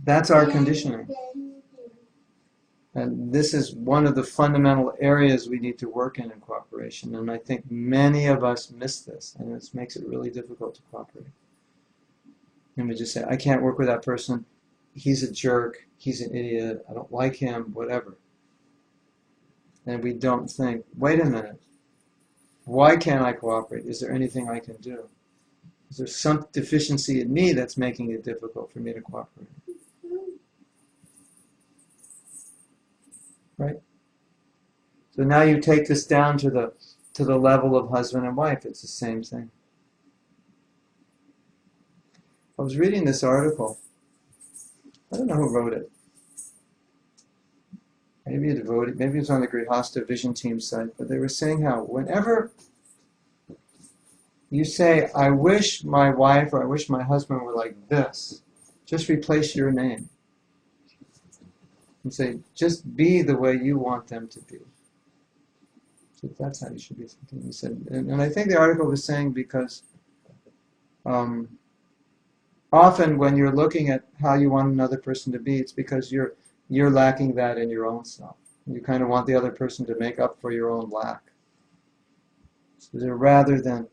That's our conditioning. And this is one of the fundamental areas we need to work in cooperation. And I think many of us miss this, and it makes it really difficult to cooperate. And we just say, I can't work with that person. He's a jerk. He's an idiot. I don't like him, whatever. And we don't think, wait a minute. Why can't I cooperate? Is there anything I can do? Is there some deficiency in me that's making it difficult for me to cooperate? Right? So now you take this down to the level of husband and wife. It's the same thing. I was reading this article. I don't know who wrote it. Maybe a devotee, maybe it's on the Grihastha Vision Team site, but they were saying how whenever you say, I wish my wife or I wish my husband were like this, just replace your name. And say, just be the way you want them to be. So that's how you should be thinking. He said, and I think the article was saying because often when you're looking at how you want another person to be, it's because you're lacking that in your own self. You kind of want the other person to make up for your own lack. So rather than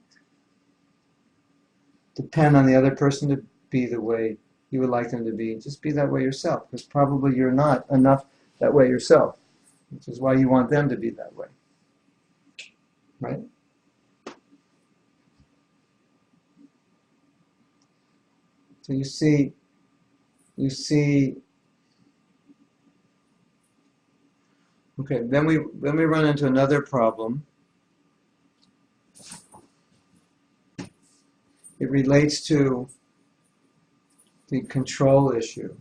depend on the other person to be the way you would like them to be, just be that way yourself, because probably you're not enough that way yourself, which is why you want them to be that way. Right? So you see Okay, then we run into another problem. It relates to the control issue.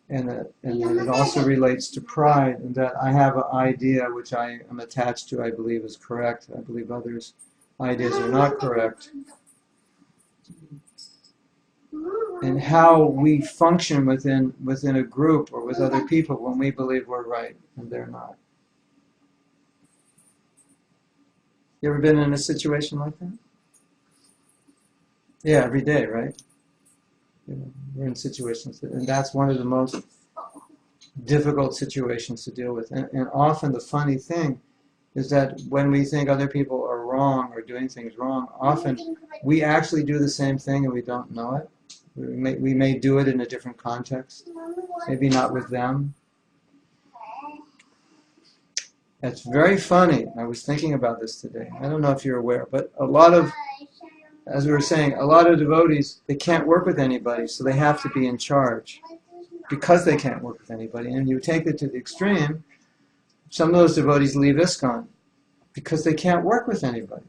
And then it also relates to pride, and that I have an idea which I am attached to, I believe is correct. I believe others' ideas are not correct. And how we function within a group or with other people when we believe we're right and they're not. You ever been in a situation like that? Yeah, every day, right? You know, we're in situations, and that's one of the most difficult situations to deal with. And often the funny thing is that when we think other people are wrong or doing things wrong, often we actually do the same thing and we don't know it. We may do it in a different context, maybe not with them. It's very funny. I was thinking about this today. I don't know if you're aware, but a lot of, as we were saying, a lot of devotees, they can't work with anybody, so they have to be in charge because they can't work with anybody. And you take it to the extreme, some of those devotees leave ISKCON because they can't work with anybody.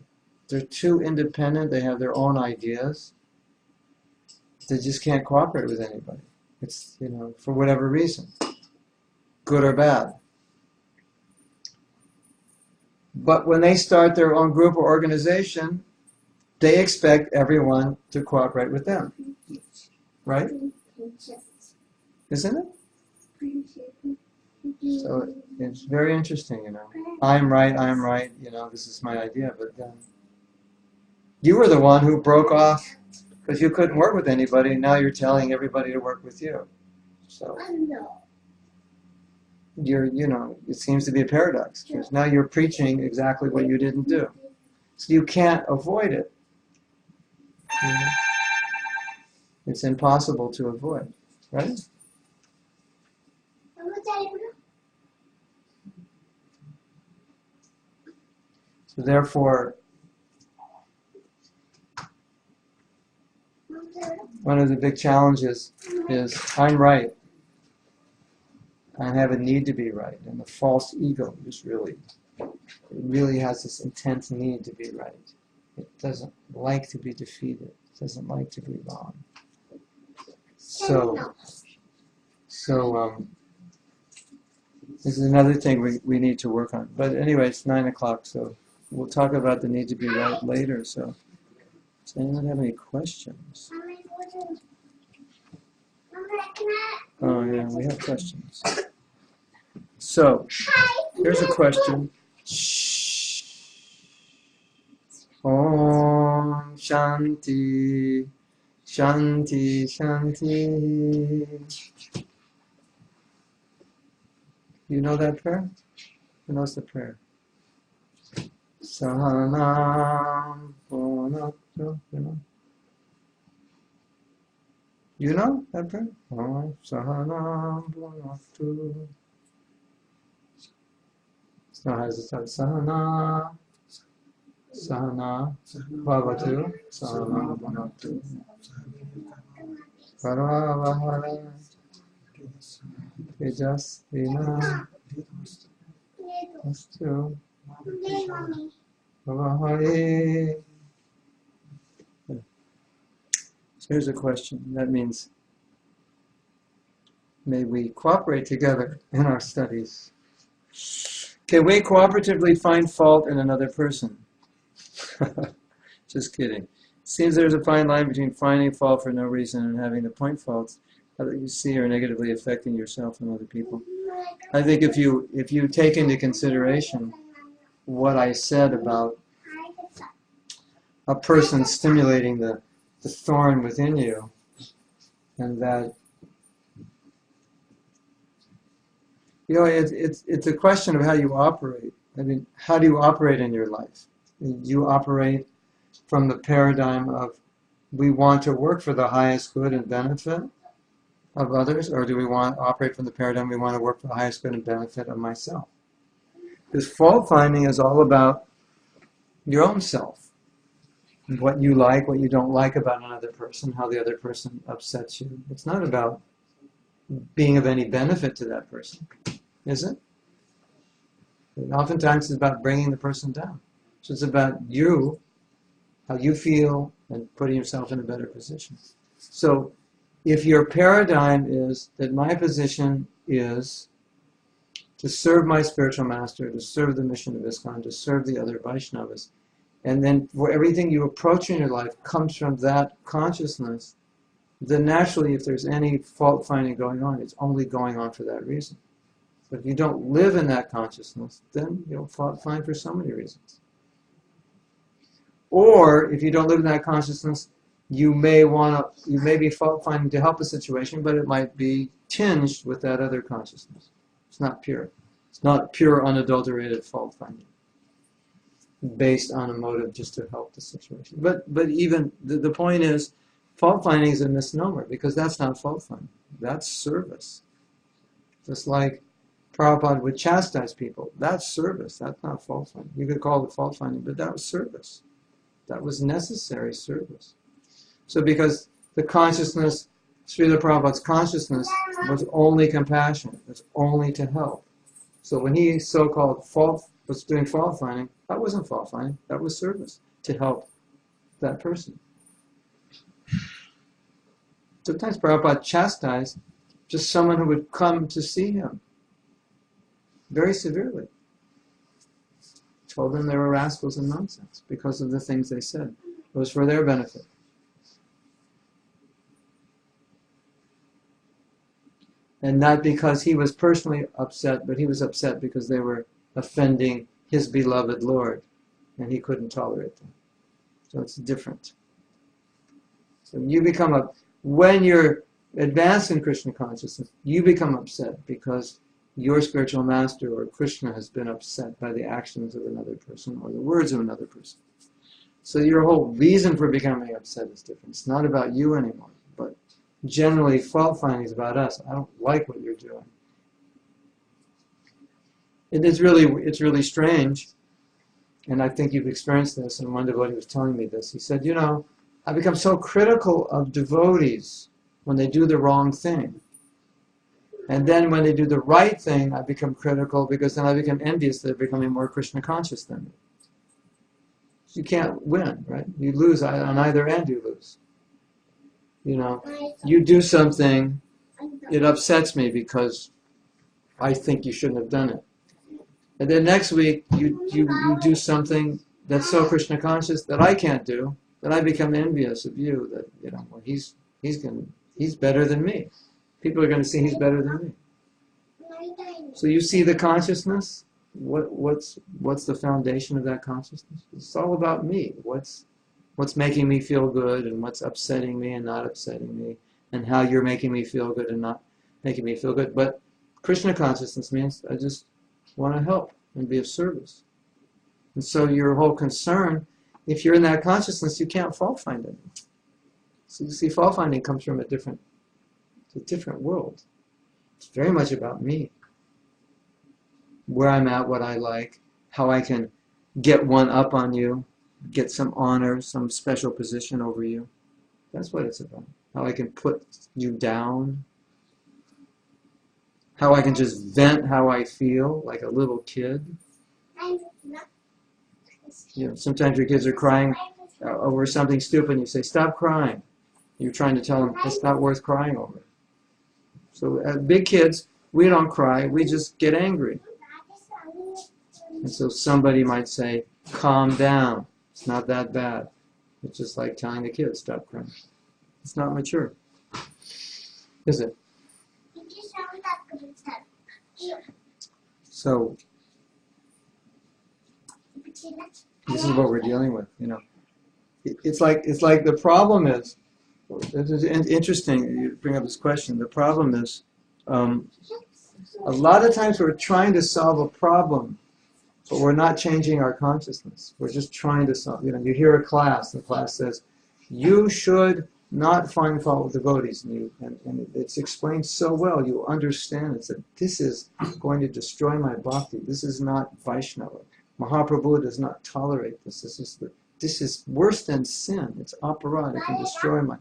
They're too independent, they have their own ideas. They just can't cooperate with anybody. It's, for whatever reason, good or bad. But when they start their own group or organization, they expect everyone to cooperate with them. Right? Isn't it? So it's very interesting, I'm right, this is my idea. But you were the one who broke off because you couldn't work with anybody, and now you're telling everybody to work with you. So it seems to be a paradox. Because now you're preaching exactly what you didn't do. So you can't avoid it. It's impossible to avoid, right? So therefore, one of the big challenges is I'm right. I have a need to be right, and the false ego just really has this intense need to be right. It doesn't like to be defeated. It doesn't like to be wrong. So this is another thing we need to work on. But anyway, it's 9 o'clock, so we'll talk about the need to be right later. So does anyone have any questions? Oh yeah, we have questions. So here's a question. Om Shanti Shanti Shanti. You know that prayer? Who knows the prayer? Sahanam Bhunaktu. You know that prayer? Om Sahanam Bhunaktu. So how does it start? Sahana Bhavatu Sahana Bhunaktu Paravahara Tejasvina Astu Bhavahari. So here's a question. That means, may we cooperate together in our studies. Can we cooperatively find fault in another person? Just kidding. Seems there's a fine line between finding fault for no reason and having to point faults that you see are negatively affecting yourself and other people. I think if you take into consideration what I said about a person stimulating the thorn within you, and that it's a question of how you operate. I mean, how do you operate in your life? Do you operate from the paradigm of we want to work for the highest good and benefit of others, or do we want to operate from the paradigm we want to work for the highest good and benefit of myself? Because fault finding is all about your own self. What you like, what you don't like about another person, how the other person upsets you. It's not about being of any benefit to that person, is it? And oftentimes it's about bringing the person down. So it's about you, how you feel, and putting yourself in a better position. So if your paradigm is that my position is to serve my spiritual master, to serve the mission of ISKCON, to serve the other Vaishnavas, and then for everything you approach in your life comes from that consciousness, then naturally if there's any fault finding going on, it's only going on for that reason. But if you don't live in that consciousness, then you'll fault find for so many reasons. Or if you don't live in that consciousness, you may be fault finding to help a situation, but it might be tinged with that other consciousness. It's not pure. It's not pure, unadulterated fault finding based on a motive just to help the situation. But even the point is, fault finding is a misnomer because that's not fault finding. That's service. Just like Prabhupada would chastise people. That's service. That's not fault finding. You could call it fault finding, but that was service. That was necessary service. So because the consciousness, Srila Prabhupada's consciousness was only compassion, was only to help. So when he so-called was doing fault finding, that wasn't fault finding, that was service, to help that person. Sometimes Prabhupada chastised just someone who would come to see him very severely. Told them they were rascals and nonsense because of the things they said. It was for their benefit. And not because he was personally upset, but he was upset because they were offending his beloved Lord, and he couldn't tolerate them. So it's different. So when you're advanced in Krishna consciousness, you become upset because your spiritual master or Krishna has been upset by the actions of another person or the words of another person. So your whole reason for becoming upset is different. It's not about you anymore, but generally fault finding is about us. I don't like what you're doing. It's really strange, and I think you've experienced this, and one devotee was telling me this. He said, I become so critical of devotees when they do the wrong thing. And then when they do the right thing, I become critical because then I become envious that they're becoming more Krishna conscious than me. You can't win, right? You lose. On either end, you lose. You do something, it upsets me because I think you shouldn't have done it. And then next week, you do something that's so Krishna conscious that I can't do, that I become envious of you, that, well, he's better than me. People are going to see he's better than me. So you see the consciousness? What's the foundation of that consciousness? It's all about me. What's making me feel good, and what's upsetting me and not upsetting me, and how you're making me feel good and not making me feel good. But Krishna consciousness means I just want to help and be of service. And so your whole concern, if you're in that consciousness, you can't fault find it. So you see, fault finding comes from a different world. It's very much about me. Where I'm at, what I like, how I can get one up on you, get some honor, some special position over you. That's what it's about. How I can put you down. How I can just vent how I feel, like a little kid. Sometimes your kids are crying over something stupid, and you say, "Stop crying." You're trying to tell them it's not worth crying over. So as big kids, we don't cry, we just get angry. And so somebody might say, "Calm down. It's not that bad." It's just like telling the kids, "Stop crying." It's not mature, is it? So this is what we're dealing with. It's like the problem is. It's interesting you bring up this question. The problem is, a lot of times we're trying to solve a problem, but we're not changing our consciousness. We're just trying to solve. You hear a class, and the class says, "You should not find fault with devotees," and it's explained so well. You understand it. That this is going to destroy my bhakti. This is not Vaishnava. Mahaprabhu does not tolerate this. This is worse than sin. It's aparad. It can destroy my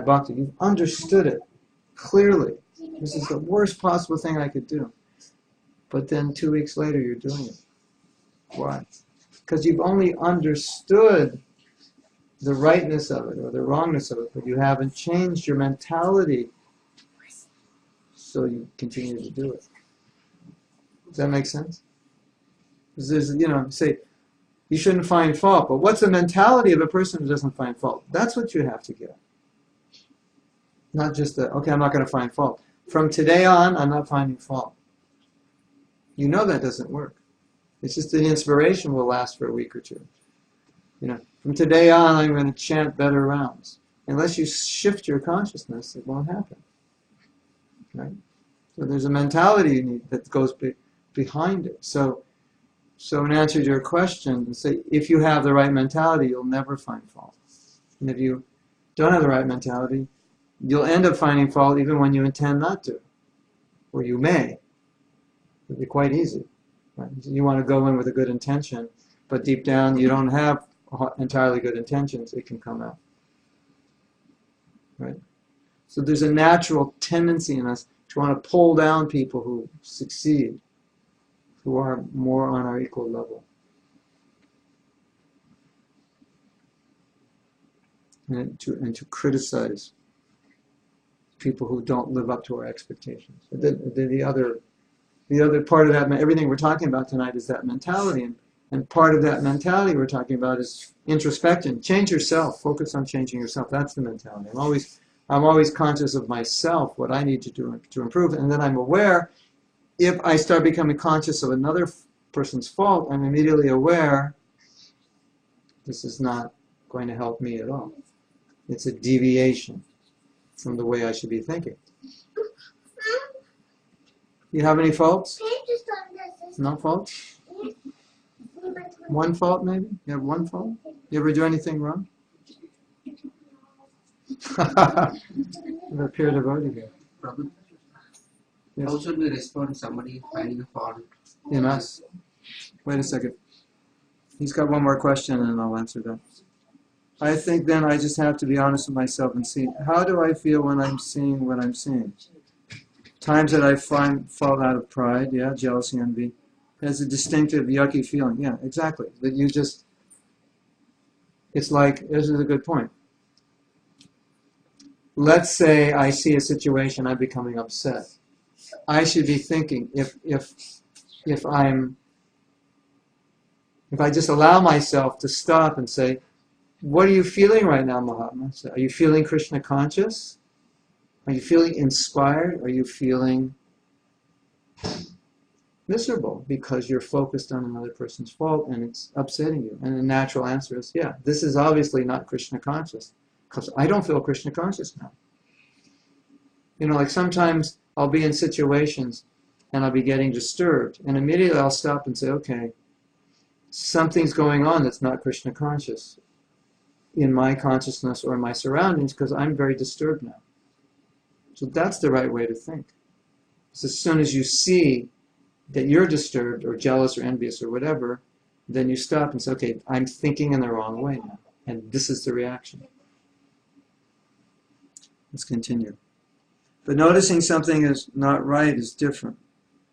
bhakti. You've understood it clearly. This is the worst possible thing I could do. But then 2 weeks later, you're doing it. Why? Because you've only understood the rightness of it or the wrongness of it, but you haven't changed your mentality, so you continue to do it. Does that make sense? Because there's, say, you shouldn't find fault, but what's the mentality of a person who doesn't find fault? That's what you have to get. Not just that, okay, I'm not going to find fault. From today on, I'm not finding fault. You know that doesn't work. It's just the inspiration will last for a week or two. From today on, I'm going to chant better rounds. Unless you shift your consciousness, it won't happen. Right? So there's a mentality you need that goes behind it. So in answer to your question, say if you have the right mentality, you'll never find fault. And if you don't have the right mentality, you'll end up finding fault even when you intend not to. Or you may. It'll be quite easy. Right? You want to go in with a good intention, but deep down you don't have entirely good intentions, it can come out. Right? So there's a natural tendency in us to want to pull down people who succeed, who are more on our equal level. And to criticize people who don't live up to our expectations. The other part of that, everything we're talking about tonight is that mentality. And part of that mentality we're talking about is introspection. Change yourself. Focus on changing yourself. That's the mentality. I'm always conscious of myself, what I need to do to improve. And then I'm aware, if I start becoming conscious of another person's fault, I'm immediately aware this is not going to help me at all. It's a deviation from the way I should be thinking. You have any faults? No faults? One fault, maybe? You have one fault? You ever do anything wrong? You appear devotee here. Prabhu, Yes. how should we respond to somebody finding a fault? In us. Wait a second. He's got one more question and I'll answer that. I think then I just have to be honest with myself and see, how do I feel when I'm seeing what I'm seeing? Times that I fall out of pride, yeah, jealousy, envy. Has a distinctive yucky feeling. Yeah, exactly. That you just, it's like, this is a good point. Let's say I see a situation, I'm becoming upset. I should be thinking, if I just allow myself to stop and say, what are you feeling right now, Mahatma? Are you feeling Krishna conscious? Are you feeling inspired? Are you feeling miserable because you're focused on another person's fault and it's upsetting you? And the natural answer is, yeah, this is obviously not Krishna conscious because I don't feel Krishna conscious now. Like sometimes I'll be in situations and I'll be getting disturbed and immediately I'll stop and say, okay, something's going on that's not Krishna conscious in my consciousness or in my surroundings because I'm very disturbed now. So that's the right way to think. So as soon as you see that you're disturbed or jealous or envious or whatever, then you stop and say, okay, I'm thinking in the wrong way now. And this is the reaction. Let's continue. But noticing something is not right is different.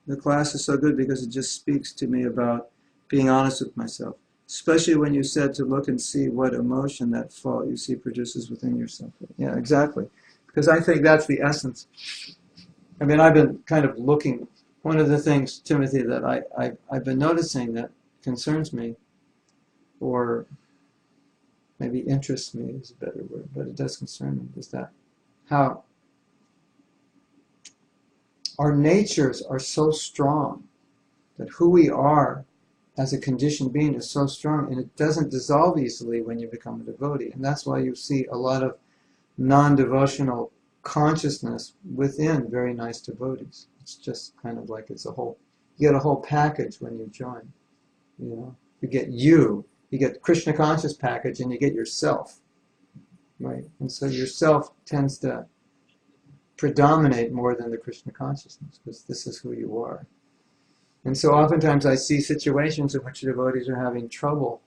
The class is so good because it just speaks to me about being honest with myself. Especially when you said to look and see what emotion that fault you see produces within yourself. Yeah, exactly. Because I think that's the essence. I mean, I've been kind of looking. One of the things, Timothy, that I've been noticing that concerns me, or maybe interests me is a better word, but it does concern me, is that how our natures are so strong, that who we are as a conditioned being is so strong, and it doesn't dissolve easily when you become a devotee. And that's why you see a lot of non-devotional consciousness within very nice devotees. It's just kind of like it's a whole, you get a whole package when you join. You get Krishna conscious package and you get yourself. Right? And so yourself tends to predominate more than the Krishna consciousness because this is who you are. And so oftentimes I see situations in which devotees are having trouble.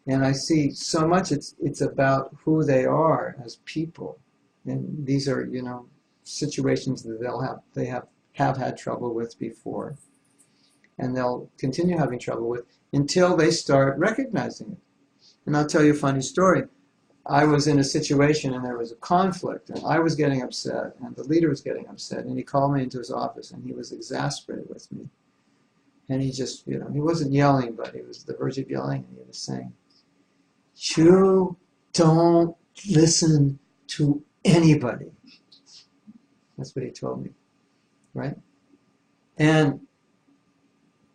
And I see so much it's about who they are as people. And these are, situations that they have had trouble with before, and they'll continue having trouble with until they start recognizing it. And I'll tell you a funny story. I was in a situation and there was a conflict, and I was getting upset, and the leader was getting upset, and he called me into his office, and he was exasperated with me. And he just, he wasn't yelling, but he was the verge of yelling, and he was saying, "You don't listen to anybody." That's what he told me, right? And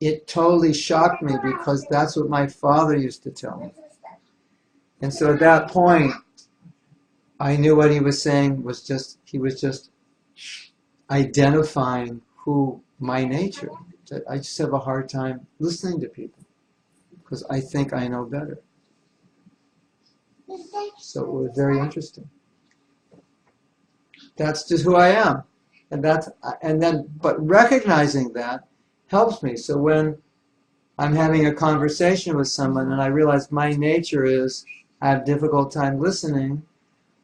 it totally shocked me because that's what my father used to tell me. And so at that point, I knew what he was saying he was just identifying who my nature. That I just have a hard time listening to people because I think I know better. So it was very interesting. That's just who I am. But recognizing that helps me. So when I'm having a conversation with someone and I realize my nature is I have a difficult time listening,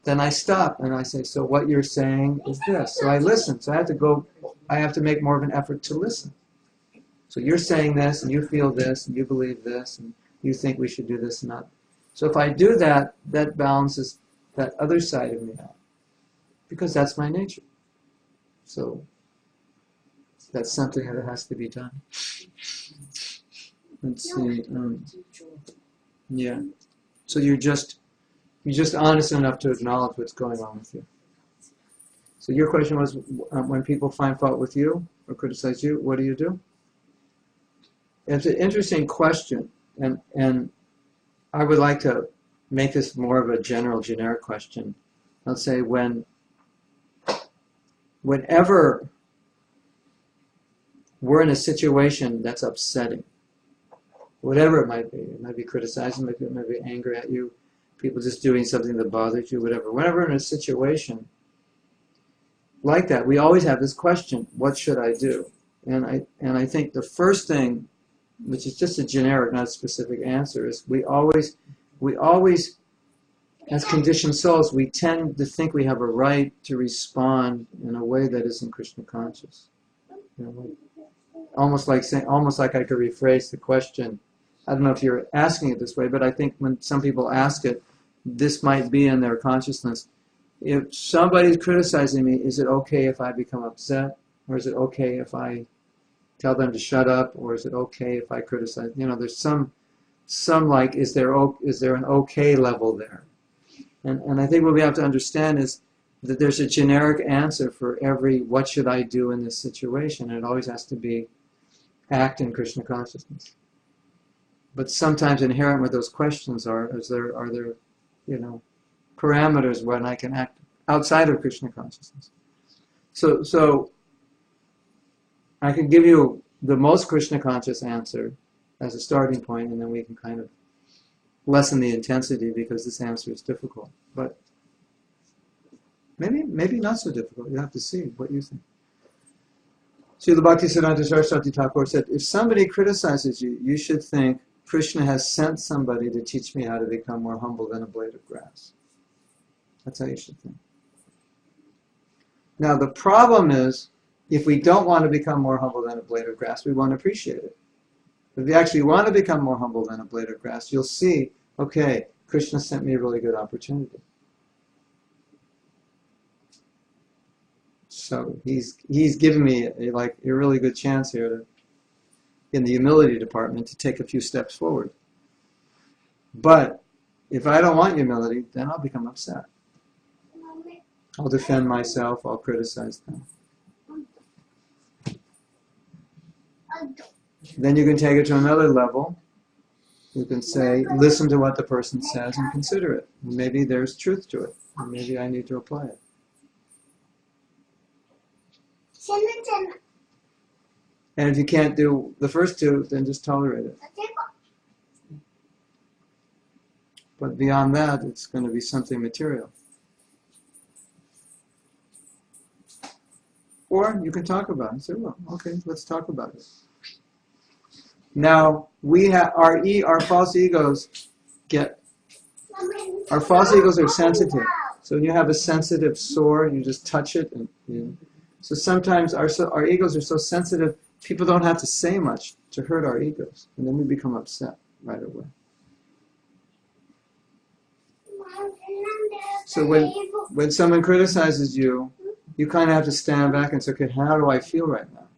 then I stop and I say, so what you're saying is this. So I listen. So I have to make more of an effort to listen. So you're saying this, and you feel this, and you believe this, and you think we should do this and not. So if I do that, that balances that other side of me out. Because that's my nature. So that's something that has to be done. Let's see. Yeah. So you're just honest enough to acknowledge what's going on with you. So your question was, when people find fault with you or criticize you, what do you do? It's an interesting question, and I would like to make this more of a generic question. I'll say whenever we're in a situation that's upsetting, whatever it might be criticizing, it might be anger at you, people just doing something that bothers you, whatever. Whenever we're in a situation like that, we always have this question, what should I do? And I think the first thing, which is just a generic, not a specific answer, is we always, as conditioned souls, we tend to think we have a right to respond in a way that isn't Krishna conscious. Almost like I could rephrase the question. I don't know if you're asking it this way, but I think when some people ask it, this might be in their consciousness. If somebody's criticizing me, is it okay if I become upset? Or is it okay if I tell them to shut up? Or is it okay if I criticize? There's some like, is there an okay level there? And I think what we have to understand is that there's a generic answer for every what should I do in this situation, and it always has to be act in Krishna consciousness. But sometimes inherent with those questions are there parameters when I can act outside of Krishna consciousness. So I can give you the most Krishna conscious answer as a starting point, and then we can kind of lessen the intensity because this answer is difficult. But maybe not so difficult. You have to see what you think. Srila Bhaktisiddhanta Saraswati Thakur said, if somebody criticizes you, you should think, Krishna has sent somebody to teach me how to become more humble than a blade of grass. That's how you should think. Now the problem is, if we don't want to become more humble than a blade of grass, we won't appreciate it. If you actually want to become more humble than a blade of grass, you'll see, okay, Krishna sent me a really good opportunity. So he's given me a really good chance here in the humility department to take a few steps forward. But if I don't want humility, then I'll become upset. I'll defend myself, I'll criticize them. Then you can take it to another level. You can say, listen to what the person says and consider it. Maybe there's truth to it. And maybe I need to apply it. And if you can't do the first two, then just tolerate it. But beyond that, it's going to be something material. Or you can talk about it. Say, well, okay, let's talk about it. Now, we have our false egos are sensitive. So when you have a sensitive sore, you just touch it. So sometimes our egos are so sensitive, people don't have to say much to hurt our egos. And then we become upset right away. So when someone criticizes you, you kind of have to stand back and say, okay, how do I feel right now?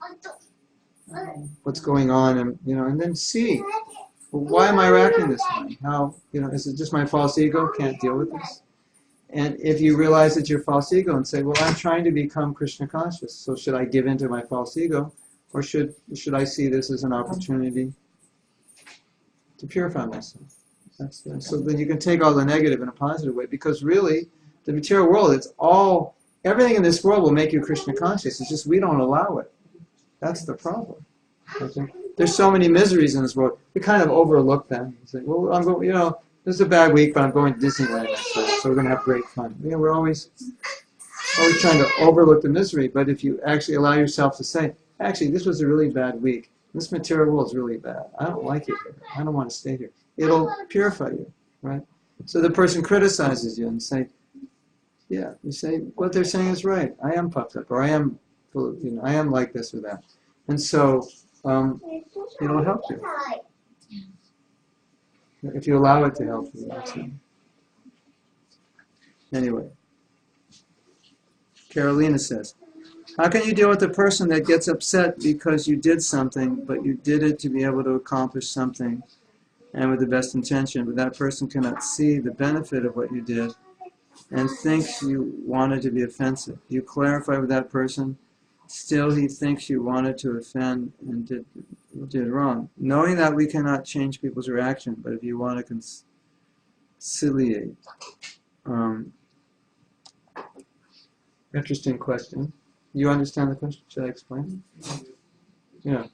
What's going on? And then see, well, why am I reacting this way? How, is it just my false ego can't deal with this? And if you realize it's your false ego and say, well, I'm trying to become Krishna conscious, so should I give in to my false ego, or should I see this as an opportunity to purify myself? So then you can take all the negative in a positive way, because really, the material world, everything in this world will make you Krishna conscious. It's just we don't allow it. That's the problem. Okay? There's so many miseries in this world. We kind of overlook them. It's like, well, I'm going, this is a bad week, but I'm going to Disneyland next week, so we're going to have great fun. We're always trying to overlook the misery, but if you actually allow yourself to say, actually, this was a really bad week. This material world is really bad. I don't like it here. I don't want to stay here. It'll purify you, right? So the person criticizes you and say, you say, what they're saying is right. I am puffed up, or I am full of, I am like this or that. And so it'll help you. If you allow it to help you. Anyway, Carolina says, how can you deal with a person that gets upset because you did something, but you did it to be able to accomplish something and with the best intention, but that person cannot see the benefit of what you did and thinks you wanted to be offensive? You clarify with that person, still he thinks you wanted to offend and did wrong. Knowing that we cannot change people's reaction, but if you want to conciliate. Interesting question. You understand the question? Should I explain?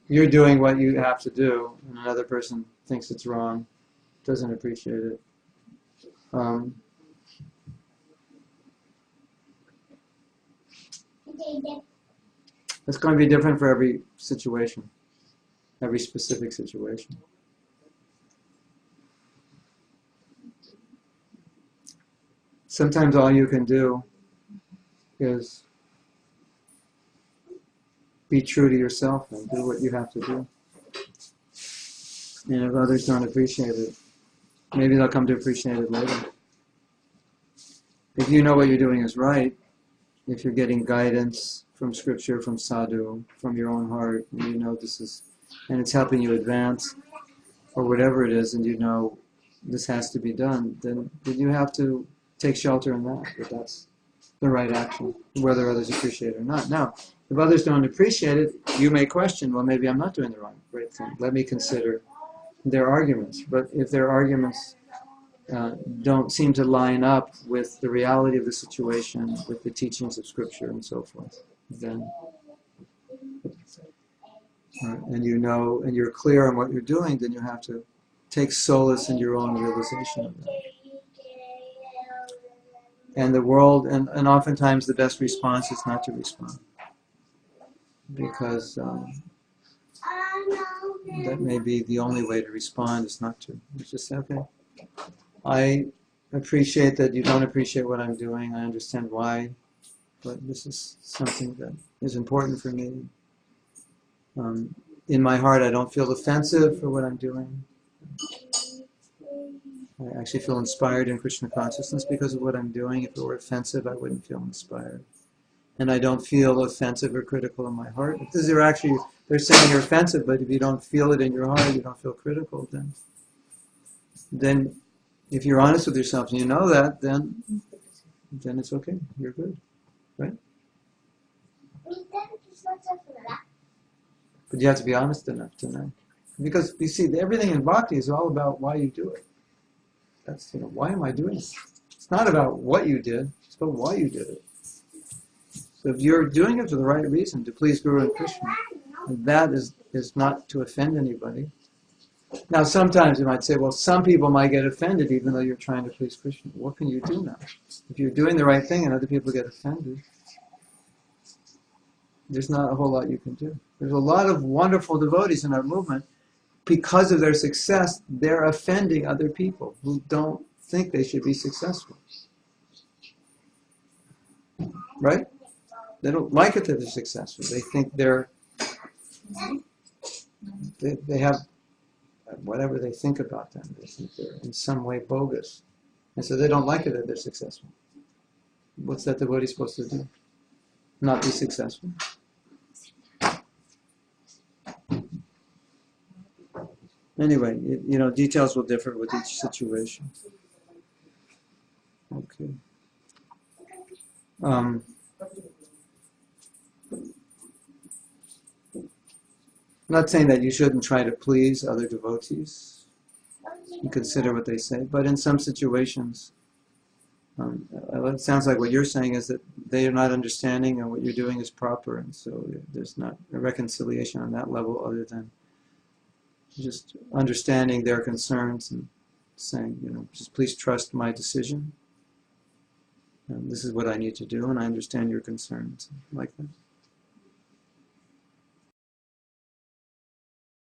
You're doing what you have to do, and another person thinks it's wrong, doesn't appreciate it. It's going to be different for every situation, every specific situation. Sometimes all you can do is be true to yourself and do what you have to do. And if others don't appreciate it, maybe they'll come to appreciate it later. If you know what you're doing is right, if you're getting guidance from scripture, from sadhu, from your own heart, and you know this is, and it's helping you advance, or whatever it is, and you know this has to be done, then you have to take shelter in that that's the right action, whether others appreciate it or not. Now, if others don't appreciate it, you may question, well, maybe I'm not doing the right thing. Let me consider their arguments. But if their arguments don't seem to line up with the reality of the situation, with the teachings of Scripture and so forth, then, and you know, and you're clear on what you're doing, then you have to take solace in your own realization of that. And the world, and oftentimes the best response is not to respond. Because that may be the only way to respond, is not to. It's just say, okay, I appreciate that you don't appreciate what I'm doing. I understand why, but this is something that is important for me. In my heart, I don't feel offensive for what I'm doing. I actually feel inspired in Krishna consciousness because of what I'm doing. If it were offensive, I wouldn't feel inspired. And I don't feel offensive or critical in my heart. Because they're saying you're offensive, but if you don't feel it in your heart, you don't feel critical, then if you're honest with yourself and you know that, then it's okay. You're good. Right? But you have to be honest enough to know. Because you see, everything in bhakti is all about why you do it. That's, why am I doing it? It's not about what you did, it's about why you did it. So if you're doing it for the right reason, to please Guru and Krishna, and that is not to offend anybody. Now sometimes you might say, well, some people might get offended even though you're trying to please Krishna. What can you do now? If you're doing the right thing and other people get offended, there's not a whole lot you can do. There's a lot of wonderful devotees in our movement. Because of their success, they're offending other people who don't think they should be successful. right? They don't like it that they're successful. They think they have whatever they think about them. They think they're in some way bogus. And so they don't like it that they're successful. What's that devotee supposed to do? Not be successful? Anyway, details will differ with each situation. Okay. Not saying that you shouldn't try to please other devotees and consider what they say, but in some situations, it sounds like what you're saying is that they are not understanding and what you're doing is proper, and so there's not a reconciliation on that level other than just understanding their concerns and saying, just please trust my decision. And this is what I need to do, and I understand your concerns, like that.